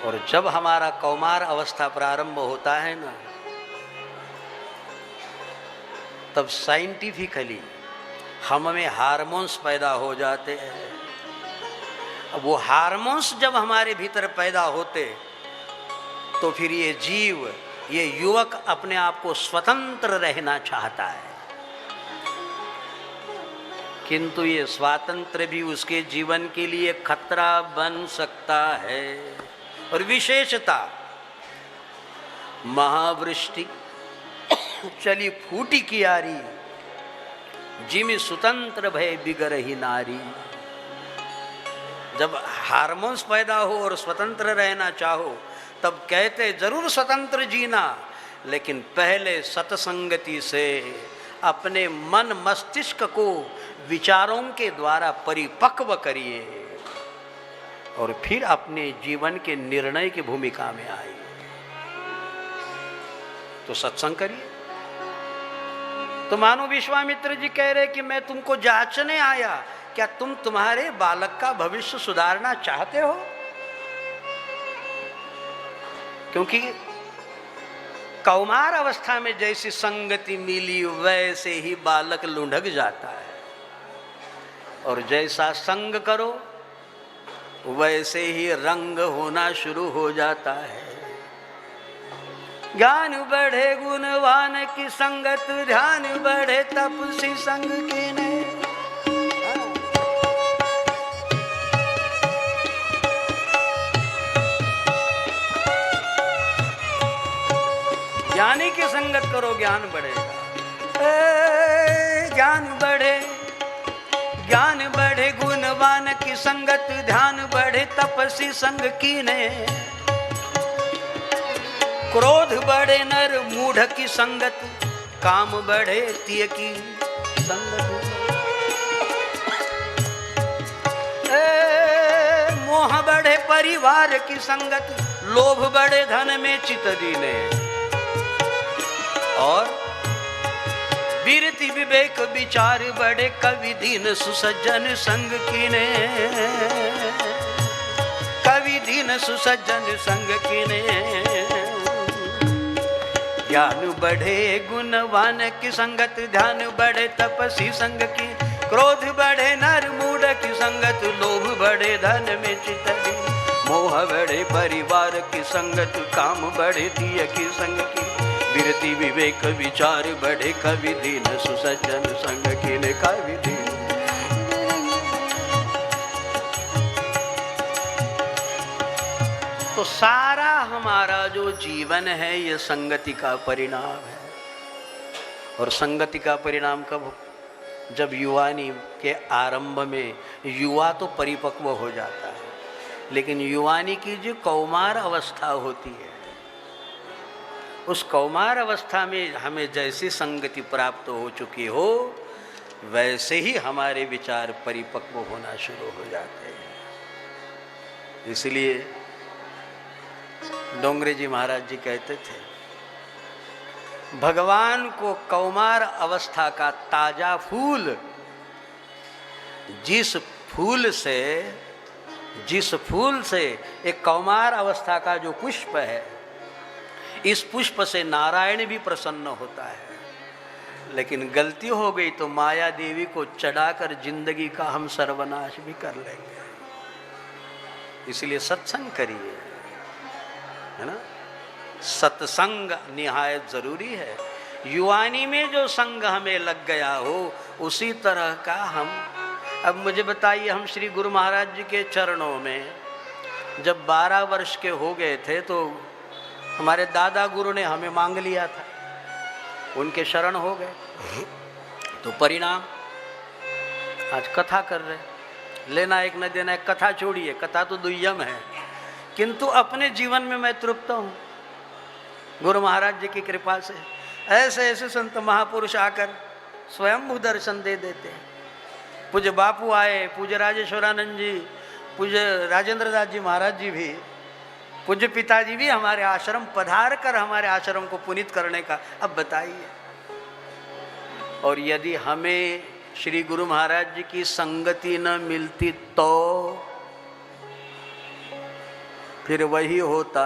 और जब हमारा कौमार अवस्था प्रारंभ होता है ना, तब साइंटिफिकली हम में हार्मोन्स पैदा हो जाते हैं। अब वो हार्मोन्स जब हमारे भीतर पैदा होते तो फिर ये जीव, ये युवक अपने आप को स्वतंत्र रहना चाहता है, किंतु ये स्वातंत्र्य भी उसके जीवन के लिए खतरा बन सकता है। और विशेषता, महावृष्टि चली फूटी कियारी, जिमि स्वतंत्र भय बिगरही नारी। जब हार्मोन्स पैदा हो और स्वतंत्र रहना चाहो, तब कहते जरूर स्वतंत्र जीना, लेकिन पहले सत्संगति से अपने मन मस्तिष्क को विचारों के द्वारा परिपक्व करिए और फिर अपने जीवन के निर्णय की भूमिका में आइए। तो सत्संग करिए। तो मानो विश्वामित्र जी कह रहे कि मैं तुमको जांचने आया, क्या तुम तुम्हारे बालक का भविष्य सुधारना चाहते हो? क्योंकि कौमार अवस्था में जैसी संगति मिली वैसे ही बालक लुढ़क जाता है, और जैसा संग करो वैसे ही रंग होना शुरू हो जाता है। ज्ञान बढ़े गुणवान की संगत, ध्यान बढ़े तपसी संग की ने। ज्ञानी की संगत करो, ज्ञान बढ़ेगा। ज्ञान बढ़े गुणवान की संगत, ध्यान बढ़े तपसी संग कीने। क्रोध बढ़े नर मूढ़ की संगत, काम बढ़े तिय की संगत। मोह बढ़े परिवार की संगत, लोभ बढ़े धन में चित दीने। और वीरति विवेक विचार बढ़े, कवि दीन सुसज्जन संग कीने। कवि दीन सुसज्जन संग कीने। ज्ञान बढ़े गुणवान की संगत, ध्यान बढ़े तपसी संग की। क्रोध बढ़े नर मूढ़ की संगत, लोभ बढ़े धन में चित दीन। मोह बढ़े परिवार की संगत, काम बढ़े तिय की संग की। विरति विवेक विचार बढ़े, कवि दीन सुसज्जन संग कीने। कवि दीन। तो सारा हमारा जो जीवन है ये संगति का परिणाम है। और संगति का परिणाम कब हो? जब युवानी के आरंभ में युवा तो परिपक्व हो जाता है, लेकिन युवानी की जो कौमार अवस्था होती है, उस कौमार अवस्था में हमें जैसी संगति प्राप्त हो चुकी हो, वैसे ही हमारे विचार परिपक्व होना शुरू हो जाते हैं। इसलिए डोंगरे जी महाराज जी कहते थे, भगवान को कौमार अवस्था का ताजा फूल, जिस फूल से एक कौमार अवस्था का जो पुष्प है, इस पुष्प से नारायण भी प्रसन्न होता है। लेकिन गलती हो गई तो माया देवी को चढ़ाकर जिंदगी का हम सर्वनाश भी कर लेंगे। इसलिए सत्संग करिए, है ना। सत्संग निहायत जरूरी है। युवानी में जो संग हमें लग गया हो, उसी तरह का हम। अब मुझे बताइए, हम श्री गुरु महाराज जी के चरणों में जब 12 वर्ष के हो गए थे तो हमारे दादा गुरु ने हमें मांग लिया था, उनके शरण हो गए। तो परिणाम आज कथा कर रहे, लेना एक न देना एक। कथा छोड़िए, कथा तो दुय्यम है, किंतु अपने जीवन में मैं तृप्त हूँ गुरु महाराज जी की कृपा से। ऐसे ऐसे संत महापुरुष आकर स्वयं दर्शन दे देते हैं। पूज्य बापू आए, पूज्य राजेश्वरानंद जी, पूज्य राजेंद्र दास जी महाराज जी भी, पूज्य पिताजी भी हमारे आश्रम पधार कर हमारे आश्रम को पुनीत करने का। अब बताइए, और यदि हमें श्री गुरु महाराज जी की संगति न मिलती तो फिर वही होता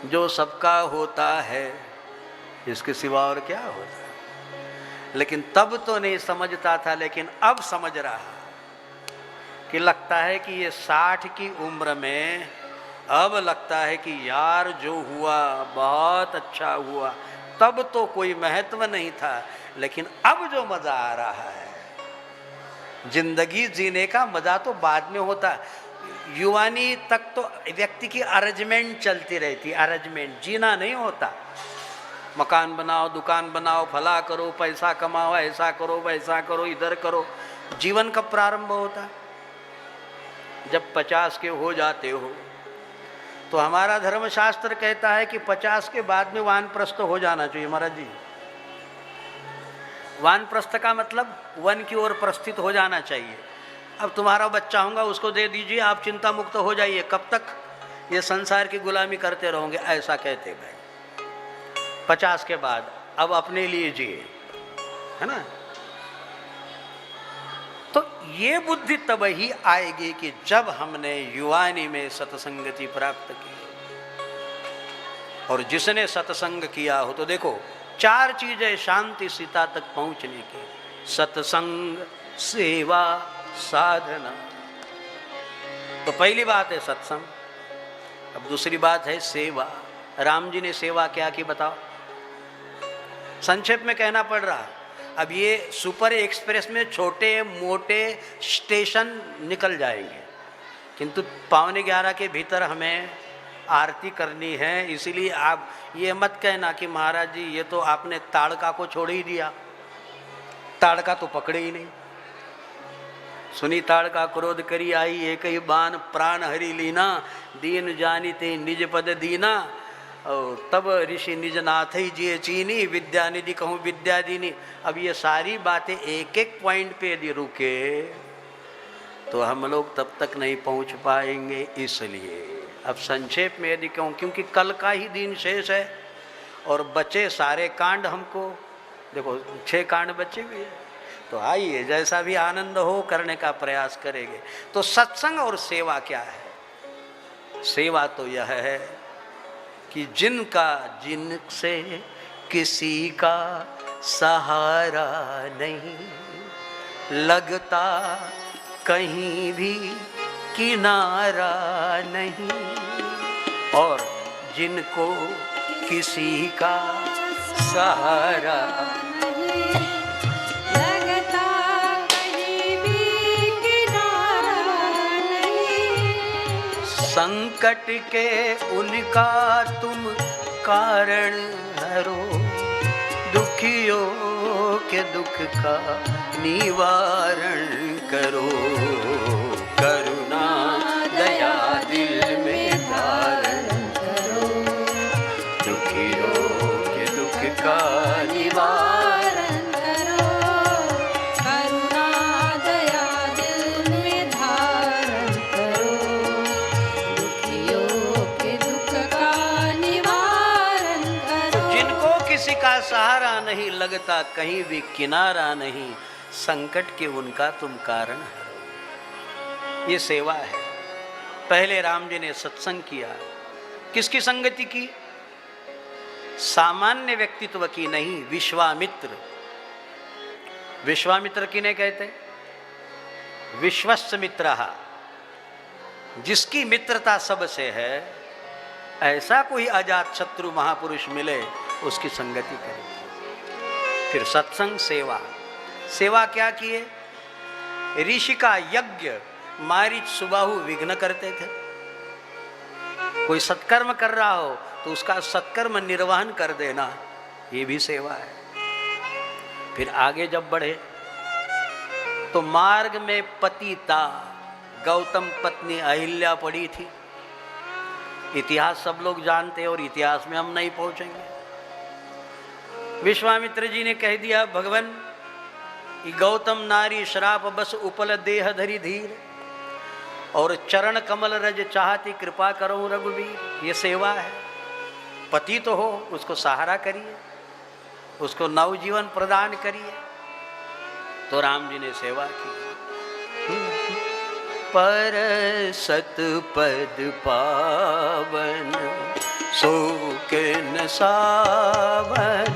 जो सबका होता है, इसके सिवा और क्या होता। लेकिन तब तो नहीं समझता था, लेकिन अब समझ रहा कि लगता है कि ये 60 की उम्र में अब लगता है कि यार जो हुआ बहुत अच्छा हुआ। तब तो कोई महत्व नहीं था, लेकिन अब जो मजा आ रहा है, जिंदगी जीने का मजा तो बाद में होता। युवानी तक तो व्यक्ति की अरेंजमेंट चलती रहती, अरेंजमेंट, जीना नहीं होता। मकान बनाओ, दुकान बनाओ, फला करो, पैसा कमाओ, ऐसा करो, वैसा करो, इधर करो। जीवन कब प्रारंभ होता? जब 50 के हो जाते हो। तो हमारा धर्मशास्त्र कहता है कि 50 के बाद में वानप्रस्थ हो जाना चाहिए। महाराज जी, वानप्रस्थ का मतलब वन की ओर प्रस्थित हो जाना चाहिए। अब तुम्हारा बच्चा होगा, उसको दे दीजिए, आप चिंता मुक्त हो जाइए। कब तक ये संसार की गुलामी करते रहोगे, ऐसा कहते भाई। 50 के बाद अब अपने लिए जिए, है ना। तो ये बुद्धि तब ही आएगी कि जब हमने युवानी में सत्संगति प्राप्त की। और जिसने सत्संग किया हो, तो देखो 4 चीजें शांति सीता तक पहुंचने की: सत्संग, सेवा, साधना। तो पहली बात है सत्संग। अब दूसरी बात है सेवा। राम जी ने सेवा क्या की बताओ? संक्षेप में कहना पड़ रहा। अब ये सुपर एक्सप्रेस में छोटे मोटे स्टेशन निकल जाएंगे, किंतु 11:15 के भीतर हमें आरती करनी है। इसीलिए आप ये मत कहना कि महाराज जी ये तो आपने ताड़का को छोड़ ही दिया, ताड़का तो पकड़े ही नहीं। सुनी ताड़का क्रोध करी आई, एक ही बान प्राण हरि लीना, दीन जानी ते निज पद दीना। और तब ऋषि निज नाथ ही जिये चीनी, विद्या निधि कहूँ विद्या दीनी। अब ये सारी बातें एक एक पॉइंट पे यदि रुके तो हम लोग तब तक नहीं पहुंच पाएंगे। इसलिए अब संक्षेप में यदि कहूँ, क्योंकि कल का ही दिन शेष है और बचे सारे कांड हमको, देखो 6 कांड बचे हुए हैं। तो आइए जैसा भी आनंद हो करने का प्रयास करेंगे। तो सत्संग और सेवा क्या है? सेवा तो यह है कि जिनसे किसी का सहारा नहीं, लगता कहीं भी किनारा नहीं, और जिनको किसी का सहारा लगता कहीं भी किनारा नहीं, संकट के उनका तुम कारण हरो, दुखियों के दुख का निवारण करो, करुणा दया दिल में धारण करो, दुखियों के दुख का निवारण करो, करुणा दया दिल में धारण करो, दुखियों के दुख का निवारण करो। जिनको किसी का सहारा नहीं, लगता कहीं भी किनारा नहीं, संकट के उनका तुम कारण हरो। ये सेवा है। पहले राम जी ने सत्संग किया, किसकी संगति की? सामान्य व्यक्तित्व की नहीं, विश्वामित्र। विश्वामित्र किन्हें कहते? विश्वस्य मित्रः, जिसकी मित्रता सबसे है, ऐसा कोई अजात शत्रु महापुरुष मिले उसकी संगति करें। फिर सत्संग, सेवा। सेवा क्या किए? ऋषि का यज्ञ मारीच सुबाहु विघ्न करते थे। कोई सत्कर्म कर रहा हो तो उसका सत्कर्म निर्वहन कर देना, ये भी सेवा है। फिर आगे जब बढ़े तो मार्ग में पतिता गौतम पत्नी अहिल्या पड़ी थी। इतिहास सब लोग जानते हैं और इतिहास में हम नहीं पहुंचेंगे। विश्वामित्र जी ने कह दिया, भगवान गौतम नारी श्राप बस उपल देह धरी धीर, और चरण कमल रज चाहती कृपा करो रघुवीर। ये सेवा है। पति तो हो, उसको सहारा करिए, उसको नवजीवन प्रदान करिए। तो राम जी ने सेवा की। पर सत पद पावन शोक न सावन,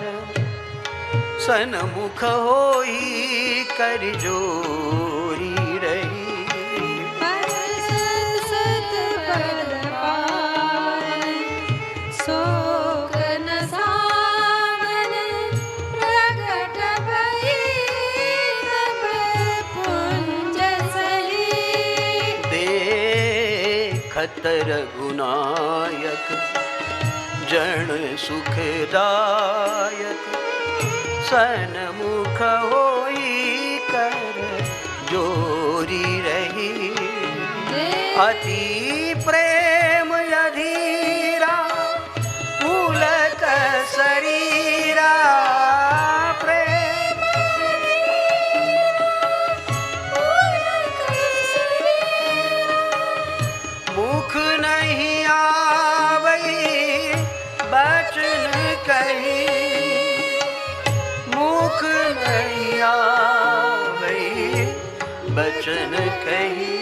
सन्मुख होई कर जोरी रही। सत पद पावन शोक न सावन, प्रगट भई तब पुंज सही। देखत रघुनायक जन सुखदायक, सन्मुख होई कर जोरी रही। अति प्रेम अधीरा पुलक शरीरा, प्रेम मुख नहीं आवई बचन कही, मुख नहीं आवई बचन कही।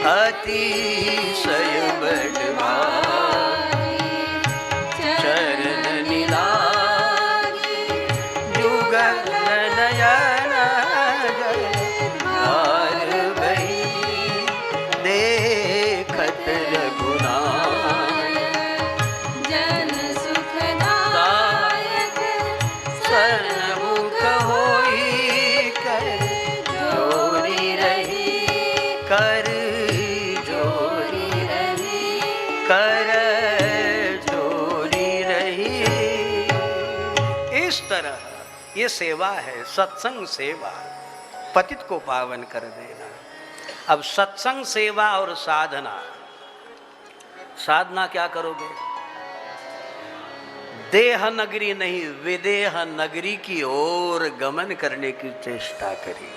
अतिशय बड़भाई चरण निलागी, जुगल नयन जयकार भई। देखत रघुनायक जन सुखदायक, सन्मुख होई कर जोरी रही, कर जोरी रही, कर ये सेवा है, सत्संग सेवा, पतित को पावन कर देना। अब सत्संग सेवा और साधना, साधना क्या करोगे? देह नगरी नहीं, विदेह नगरी की ओर गमन करने की चेष्टा करिए।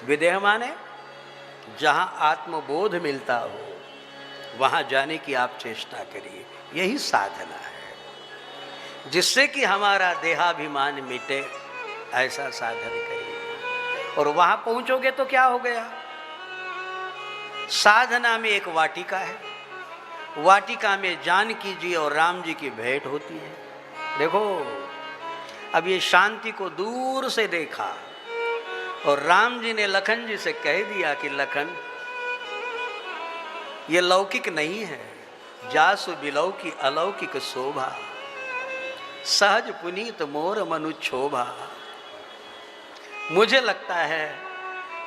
विदेह माने जहां आत्मबोध मिलता हो वहां जाने की आप चेष्टा करिए। यही साधना है, जिससे कि हमारा देहाभिमान मिटे, ऐसा साधन करिए। और वहां पहुंचोगे तो क्या हो गया? साधना में एक वाटिका है, वाटिका में जानकी जी और राम जी की भेंट होती है। देखो, अब ये शांति को दूर से देखा और राम जी ने लखन जी से कह दिया कि लखन, ये लौकिक नहीं है, जासु बिलौकी अलौकिक शोभा, सहज पुनीत मोर मनु क्षोभा। मुझे लगता है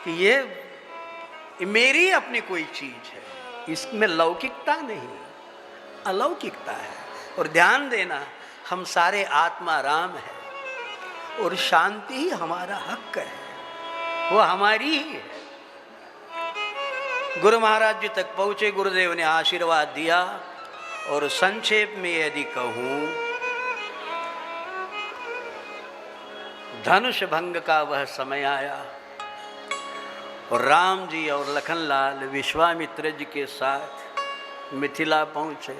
कि ये मेरी अपनी कोई चीज है, इसमें लौकिकता नहीं, अलौकिकता है। और ध्यान देना, हम सारे आत्मा राम है और शांति ही हमारा हक है, वो हमारी ही है। गुरु महाराज जी तक पहुंचे, गुरुदेव ने आशीर्वाद दिया। और संक्षेप में यदि कहूं, धनुष भंग का वह समय आया और राम जी और लखनलाल विश्वामित्र जी के साथ मिथिला पहुंचे।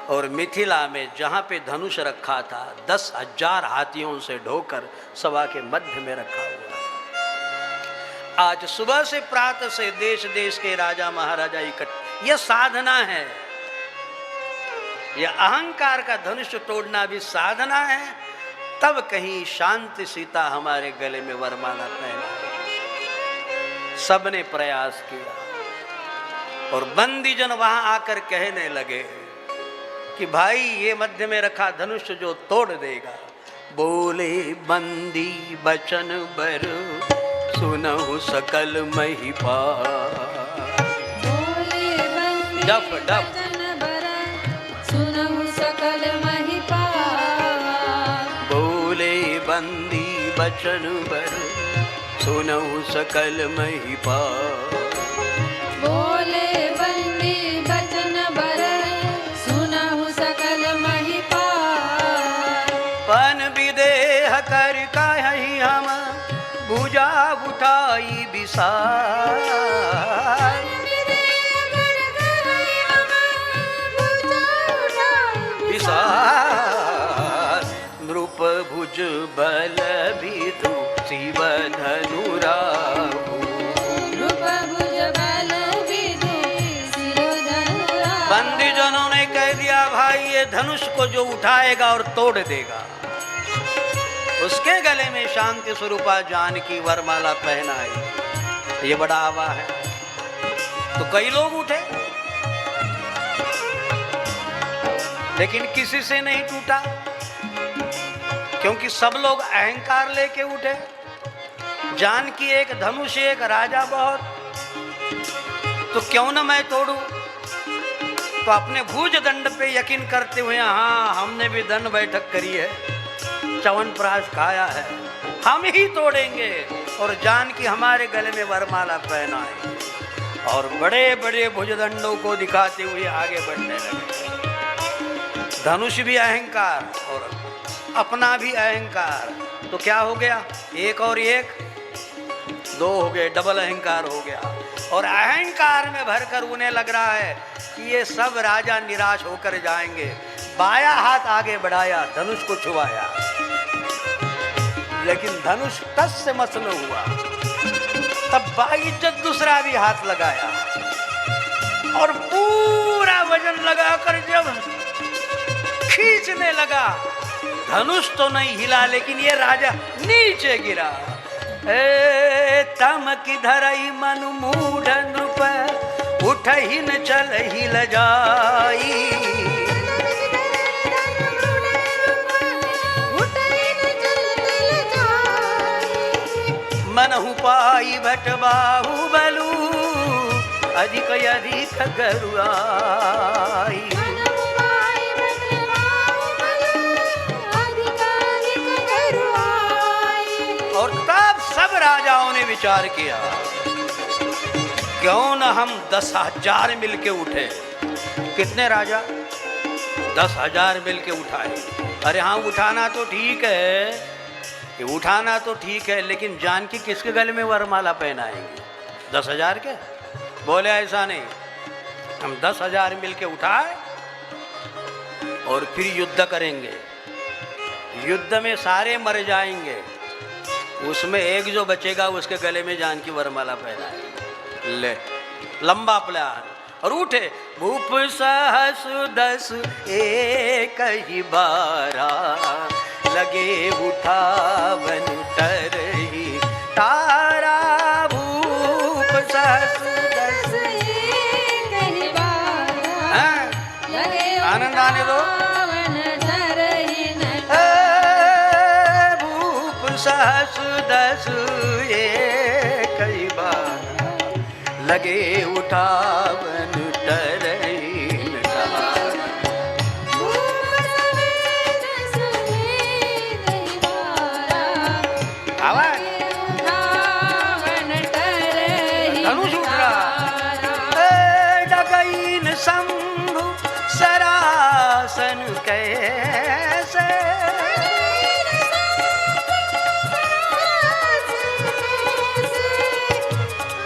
और मिथिला में जहां पे धनुष रखा था, 10,000 हाथियों से ढोकर सभा के मध्य में रखा हुआ। आज सुबह से प्रातः से देश देश के राजा महाराजा इकट्ठे, यह साधना है। यह अहंकार का धनुष तोड़ना भी साधना है। तब कहीं शांति सीता हमारे गले में वरमाला पहना। सबने प्रयास किया और बंदीजन वहां आकर कहने लगे कि भाई, ये मध्य में रखा धनुष जो तोड़ देगा। बोले बंदी बचन बर, सुनहु सकल महिपाल। डफ डफ सुनहु सकल महिपाल। बोले बंदी बचन बर, सुनहु सकल महिपाल। बोले बंदी बचन बर, सुनहु सकल महिपाल। पन विदेह कर कहि हम, भुजा उठाई विशाल। विशाल नृप भुज बल विधु शिव धनु राहु। बंदीजनों ने कह दिया, भाई ये धनुष को जो उठाएगा और तोड़ देगा, उसके गले में शांति स्वरूपा जानकी वरमाला पहनाई। ये बड़ा आवा है। तो कई लोग उठे, लेकिन किसी से नहीं टूटा, क्योंकि सब लोग अहंकार लेके उठे। जानकी एक, धनुष एक, राजा बहुत, तो क्यों ना मैं तोड़ूं। तो अपने भुज दंड पे यकीन करते हुए, हाँ हमने भी दंड बैठक करी है, च्यवनप्राश खाया है, हम ही तोड़ेंगे। और जानकी हमारे गले में वरमाला पहनाए और बड़े बड़े भुजदंडों को दिखाते हुए आगे बढ़ने लगे। धनुष भी अहंकार और अपना भी अहंकार, तो क्या हो गया? एक और एक, दो हो गए, डबल अहंकार हो गया। और अहंकार में भरकर उन्हें लग रहा है कि ये सब राजा निराश होकर जाएंगे। बाया हाथ आगे बढ़ाया, धनुष को छुआया, लेकिन धनुष टस से मस न हुआ। तब बाइज्जत दूसरा भी हाथ लगाया और पूरा वजन लगाकर जब खींचने लगा, धनुष तो नहीं हिला, लेकिन ये राजा नीचे गिरा। तम की धरई मनु मूढ़ नृप, उठ ही न चल ही ल जाई। मनहु पाई भट बाहु बलू, अधिक अधिक गरुआई। विचार किया, क्यों न हम 10,000 मिलके उठे। कितने राजा? 10,000 मिलके उठाए। अरे हाँ, उठाना तो ठीक है, ये उठाना तो ठीक है, लेकिन जानकी किसके गले में वरमाला पहनाएंगे? 10,000 के? बोले ऐसा नहीं, हम 10,000 मिलके उठाए और फिर युद्ध करेंगे। युद्ध में सारे मर जाएंगे, उसमें एक जो बचेगा उसके गले में जानकी वरमाला पहनाएंगे। ले, लंबा प्लान। और उठे, भूप सहस 10 एक ही बारा, लगे उठावन तरही तारा। भूप सहस 10 एक ही बारा, लगे आनंद आने दो। उठावन तरही भूप सहस 10 एक ही बारा, लगे उठावन तरही तारा। आवाज धनुष उठ रहा। डगईन शंभु सरासन कैसे,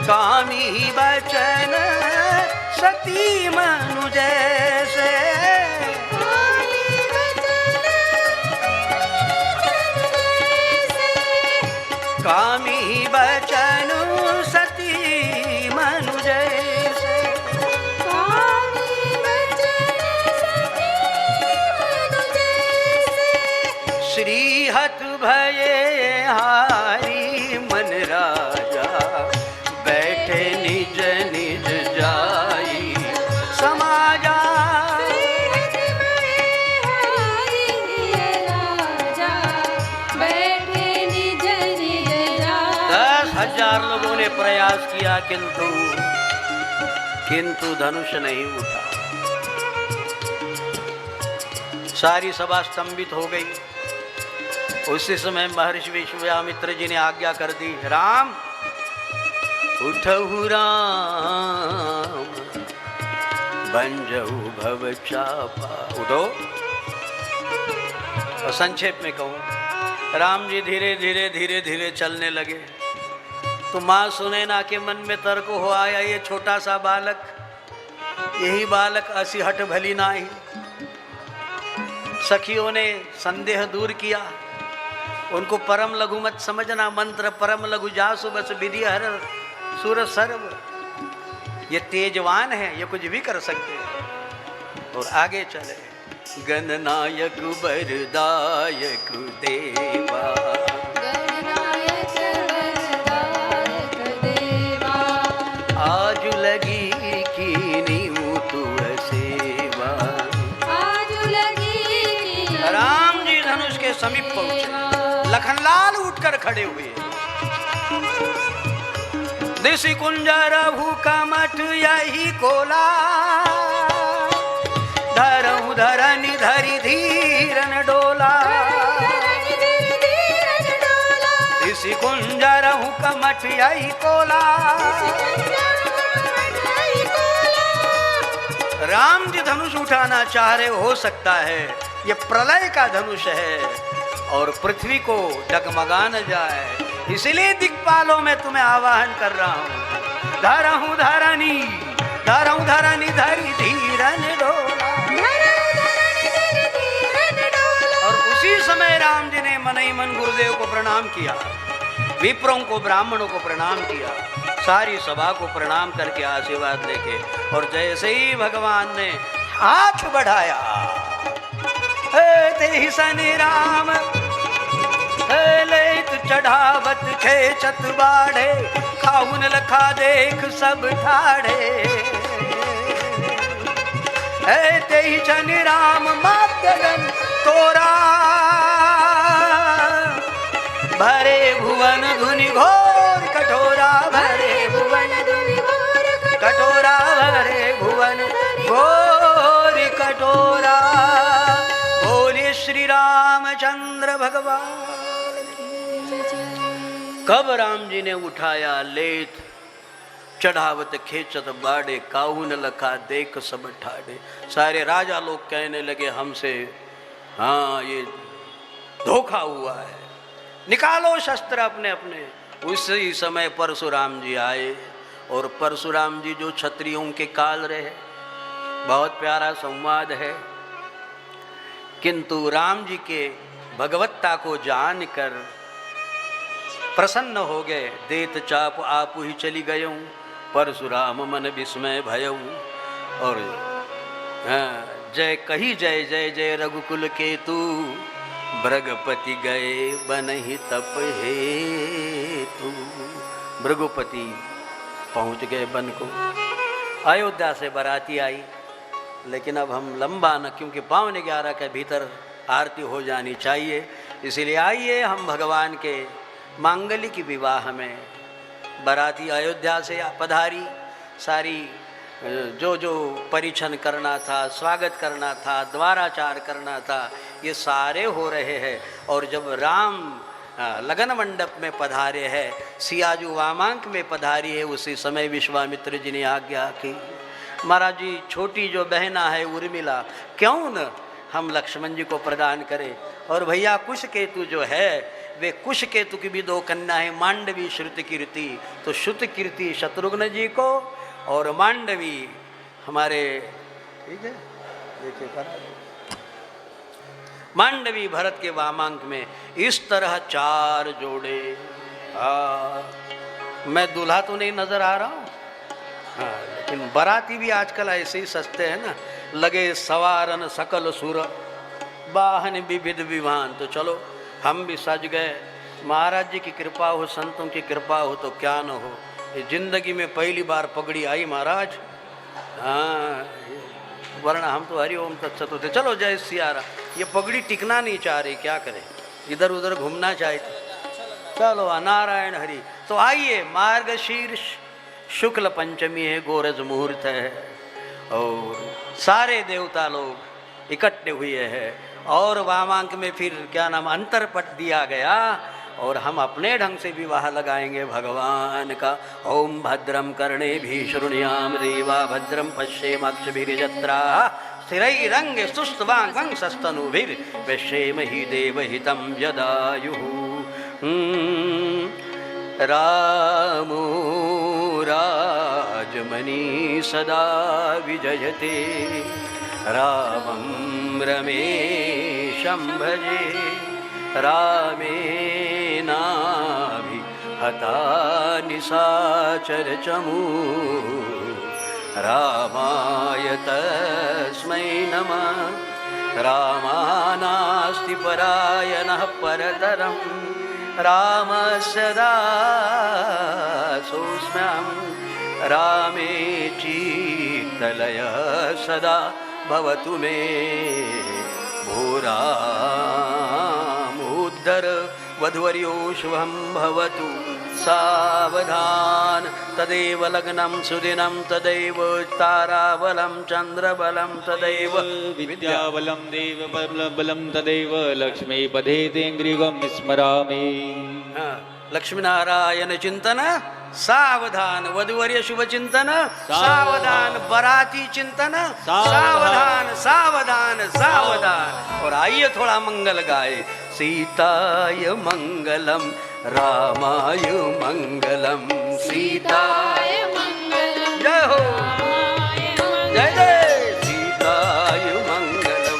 कामी बचन सती मनु जैसे। कामी बचन सती मनु जैसे, श्रीहत भये हारी मन राजा, बैठे निज निज जाई समाजा। 10,000 लोगों ने प्रयास किया, किंतु धनुष नहीं उठा। सारी सभा स्तंभित हो गई। उसी समय महर्षि विश्वामित्र जी ने आज्ञा कर दी, राम उठहु राम, बंजहु भव चापा। उठो। और संक्षेप में कहूं, राम जी धीरे धीरे धीरे धीरे चलने लगे तो माँ सुनैना के मन में तर्क हो आया, ये छोटा सा बालक, यही बालक असी हट भली नाही। सखियों ने संदेह दूर किया, उनको परम लघु मत समझना, मंत्र परम लघु जासु बस विधि हर सुर सर्व। ये तेजवान है, ये कुछ भी कर सकते हैं। और आगे चले, गणनायक वरदायक देवा, आज लगी कीनी तू सेवा। आज लगी। राम जी धनुष के समीप पहुंचे, लखनलाल उठकर खड़े हुए। दिशि कुंजरहु कमठ यही कोला, धरहु धरनि धरि धीरन डोला। दिशि कुंजरहु कमठ यही कोला। राम जी धनुष उठाना चाह रहे, हो सकता है ये प्रलय का धनुष है और पृथ्वी को डगमगा न जाए, इसलिए दिक्पालों में तुम्हें आवाहन कर रहा हूं। धरहु धरनी धरि धीरन डोला। और उसी समय राम जी ने मन ही मन गुरुदेव को प्रणाम किया, विप्रों को ब्राह्मणों को प्रणाम किया, सारी सभा को प्रणाम करके आशीर्वाद लेके। और जैसे ही भगवान ने हाथ बढ़ाया, तेहि सनि राम लेत चढ़ावत खेचत बाढ़े, खाउन लखा देख सब ठाढ़े। तेहि सनि राम मातगन तोरा, भरे भुवन धुनि घोर कठोरा। भरे भुवन धुनि घोर कठोरा, भरे भुवन घोर कठोरा। बोले श्री रामचंद्र भगवान। कब राम जी ने उठाया लेत, चढ़ावत खेचत बाड़े, काहू न लखा देख सब ठाड़े। सारे राजा लोग कहने लगे हमसे हाँ ये धोखा हुआ है, निकालो शस्त्र अपने अपने। उसी समय परशुराम जी आए, और परशुराम जी जो क्षत्रियों के काल रहे, बहुत प्यारा संवाद है। किंतु राम जी के भगवत्ता को जानकर प्रसन्न हो गए। देत चाप आप ही चली गयऊँ, परशुराम मन विस्मय भयऊँ। और जय कही जय जय जय रघुकुल केतु, भृगपति गए बनहि तप हेतु। भृगुपति पहुँच गए वन को। अयोध्या से बाराती आई, लेकिन अब हम लंबा न, क्योंकि 11:15 के भीतर आरती हो जानी चाहिए। इसीलिए आइए हम भगवान के मांगलिक विवाह में। बाराती अयोध्या से पधारी, सारी जो जो परिछन करना था, स्वागत करना था, द्वाराचार करना था, ये सारे हो रहे हैं। और जब राम लगन मंडप में पधारे हैं, सियाजू वामांक में पधारी है, उसी समय विश्वामित्र जी ने आज्ञा की, महाराज जी छोटी जो बहना है उर्मिला क्यों न हम लक्ष्मण जी को प्रदान करें। और भैया कुशकेतु जो है, वे कुशकेतु की भी 2 कन्या है, मांडवी श्रुत कीर्ति। तो श्रुत कीर्ति शत्रुघ्न जी को, और मांडवी हमारे, ठीक है देखिए करा, मांडवी भरत के वामांक में। इस तरह 4 जोड़े। मैं दूल्हा तो नहीं नजर आ रहा हूँ, हाँ, लेकिन बाराती भी आजकल ऐसे ही सस्ते हैं ना। लगे सवारन सकल सुर, वाहन विविध विवान। तो चलो हम भी सज गए। महाराज जी की कृपा हो, संतों की कृपा हो तो क्या न हो। ये जिंदगी में पहली बार पगड़ी आई महाराज। हाँ, वरना हम तो हरिओम तत्सत होते। चलो जय सियारा। ये पगड़ी टिकना नहीं चाह रही, क्या करें, इधर उधर घूमना चाहते। चलो नारायण हरि। तो आइए, मार्गशीर्ष शुक्ल पंचमी है, गोरज मुहूर्त है, और सारे देवता लोग इकट्ठे हुए हैं। और वामांक में फिर क्या नाम अंतरपट दिया गया, और हम अपने ढंग से विवाह लगाएंगे भगवान का। ओम भद्रम कर्णेभिः शृणुयाम देवा, भद्रम पश्येमाक्षभिर्यजत्राः, स्थिरैरङ्गे सुष्ठुवांसस्तनूभिर्व्यशेमहि देवहितं यदायुः। रामो राजमणि सदा विजयते, रामं रमेशं भजे, रामेणाभिहता निशाचर चमू, रामाय तस्मै नमः। रामानास्ति परायणः परतरं, रामस्य दासोऽस्म्यहं। रामे चित्तलयः सदा भवतु मे, भूरामुद्धर वधुवर्यो शुभं भवतु। सावधान तदेव लग्नं सुदिनं, तदैव ताराबलं चन्द्रबलं, तदैव विद्याबलं देवबलं, तदैव लक्ष्मीपदेतेन्द्रियं स्मरामि। लक्ष्मी नारायण चिंतन सावधान, वधुवर्य शुभ चिंतन सावधान, बराती चिंतन सावधान सावधान सावधान। और आइए थोड़ा मंगल गाए। सीताय मंगलम, रामाय मंगलम, सीताय मंगलम, जय हो जय जय। सीताय मंगलम,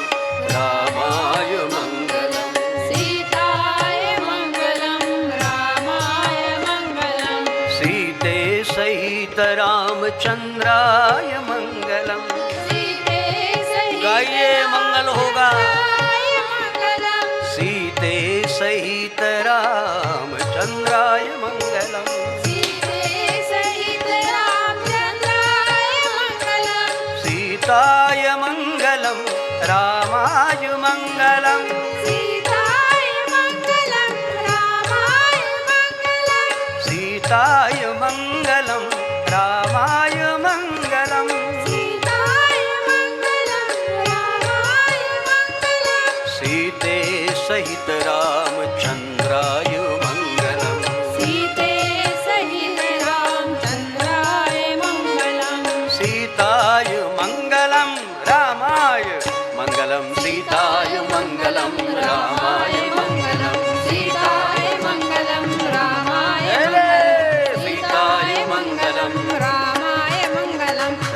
रामाय मंगलम, सीताय मंगलम, रामाय मंगलम, सीते सहित रामचंद्राय मंगलम। सीते सहित गाइए मंगल होगा। रामाय मंगलम, सीते सहित रामचंद्राय मंगलम, सीते सहित रामचंद्राय मंगलम, सीताय मंगलम, रामाय मंगलम, सीताय मंगलम, रामाय मंगलम, सीताय मंगलम, रामाय मंगलम, सीताय मंगलम, रामाय मंगलम, सीते सहित रामचंद्राय मंगलम, सीते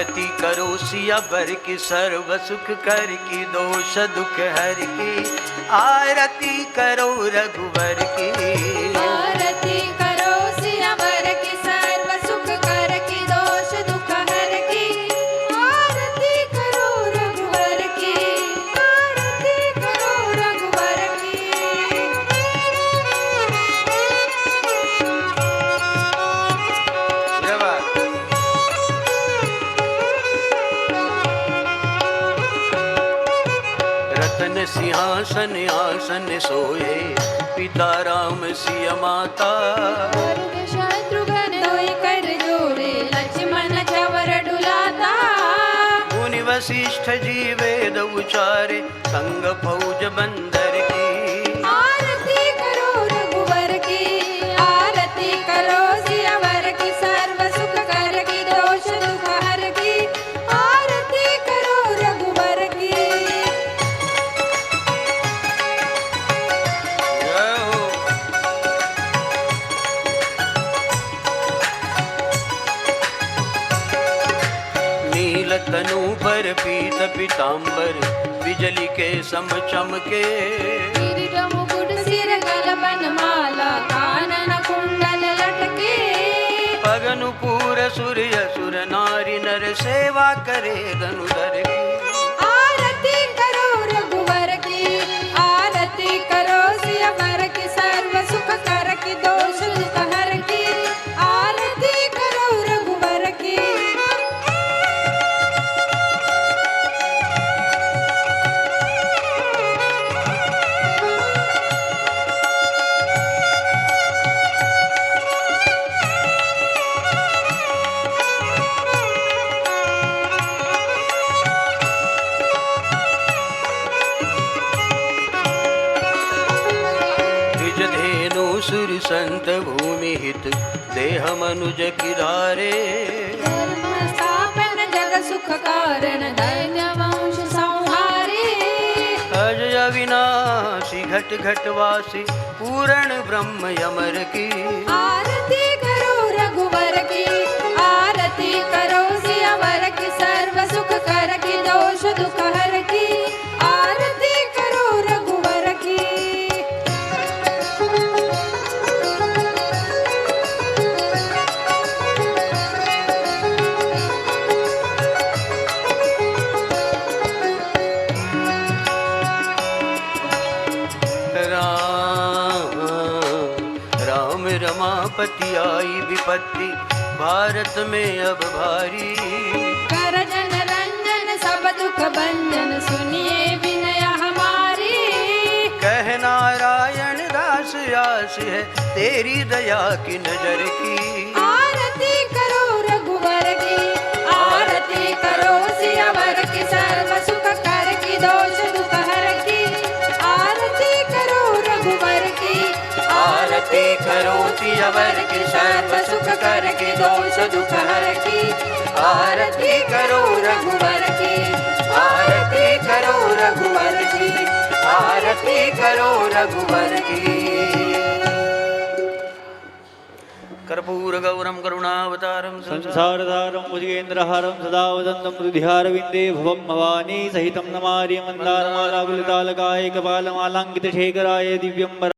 आरती करो सियावर की सर्व सुख कर की दोष दुख हर की आरती करो रघुवर की आरती करो सियावर की सर्व सुख कर की दोष दुख हर की आरती करो रघुवर की आरती करो रघुवर की रतन सिंहासन आसन सोए पिता राम सिया माता भरत शत्रुघ्न दोई कर जोड़े लक्ष्मण चवर डुलाता मुनि वशिष्ठ जी वेद उचारे संग फौज बंदर की आरती करो रघुवर की आरती करो सियावर की सर्व सुख कर की दोष दुख हर की आरती करो रघुवर की जय हो। नील तनु पर पीत पीतांबर बिजली के सम चमके किरीट मुकुट सिर गलबन माला कानन कुंडल लटके पगनुपूर सूर्य सुर नारी नर सेवा करे धनुधर की आरती करो रघुवर की आरती करो सियावर की सर्व सुख कर की दोष दुख हर की आरती करो रघुवर की द्विज धेनु सुर संत भूमि हित देह मनुज की धारे धर्म स्थापन जग सुख कारण दैन्य वंश संहारे अजय अविनाशी घट घटवासी पूर्ण ब्रह्म यमर की आरती करो रघुवर की आरती करो सियावर की सर्व सुख कर की दोष दुख हर की आरती करो रघुवर की राम राम रमापति आई विपत्ति भारत में अब भारी कर जन रंजन सब दुख भंजन सुनिए विनय हमारी कह नारायण दास आस है तेरी दया की नजर की आरती करो रघुवर की आरती करो सियावर की सर्व सुख कर की दोष दुख हर की आरती करो रघुवर की आरती करो सियावर की सर्व सुख कर के दोष दुख हर की आरती करो रघुवर की आरती करो रघुवर की आरती करो रघुवर की कर्पूर गौरम करुणावतारम संसारधारं भुजगेन्द्रहारं सदा वदन्तं हृदयारविन्दे भवं भवानी सहितं नमार्य मन्दारमालाकुलितालकाय कपालमालाङ्कितशेखराय दिव्यं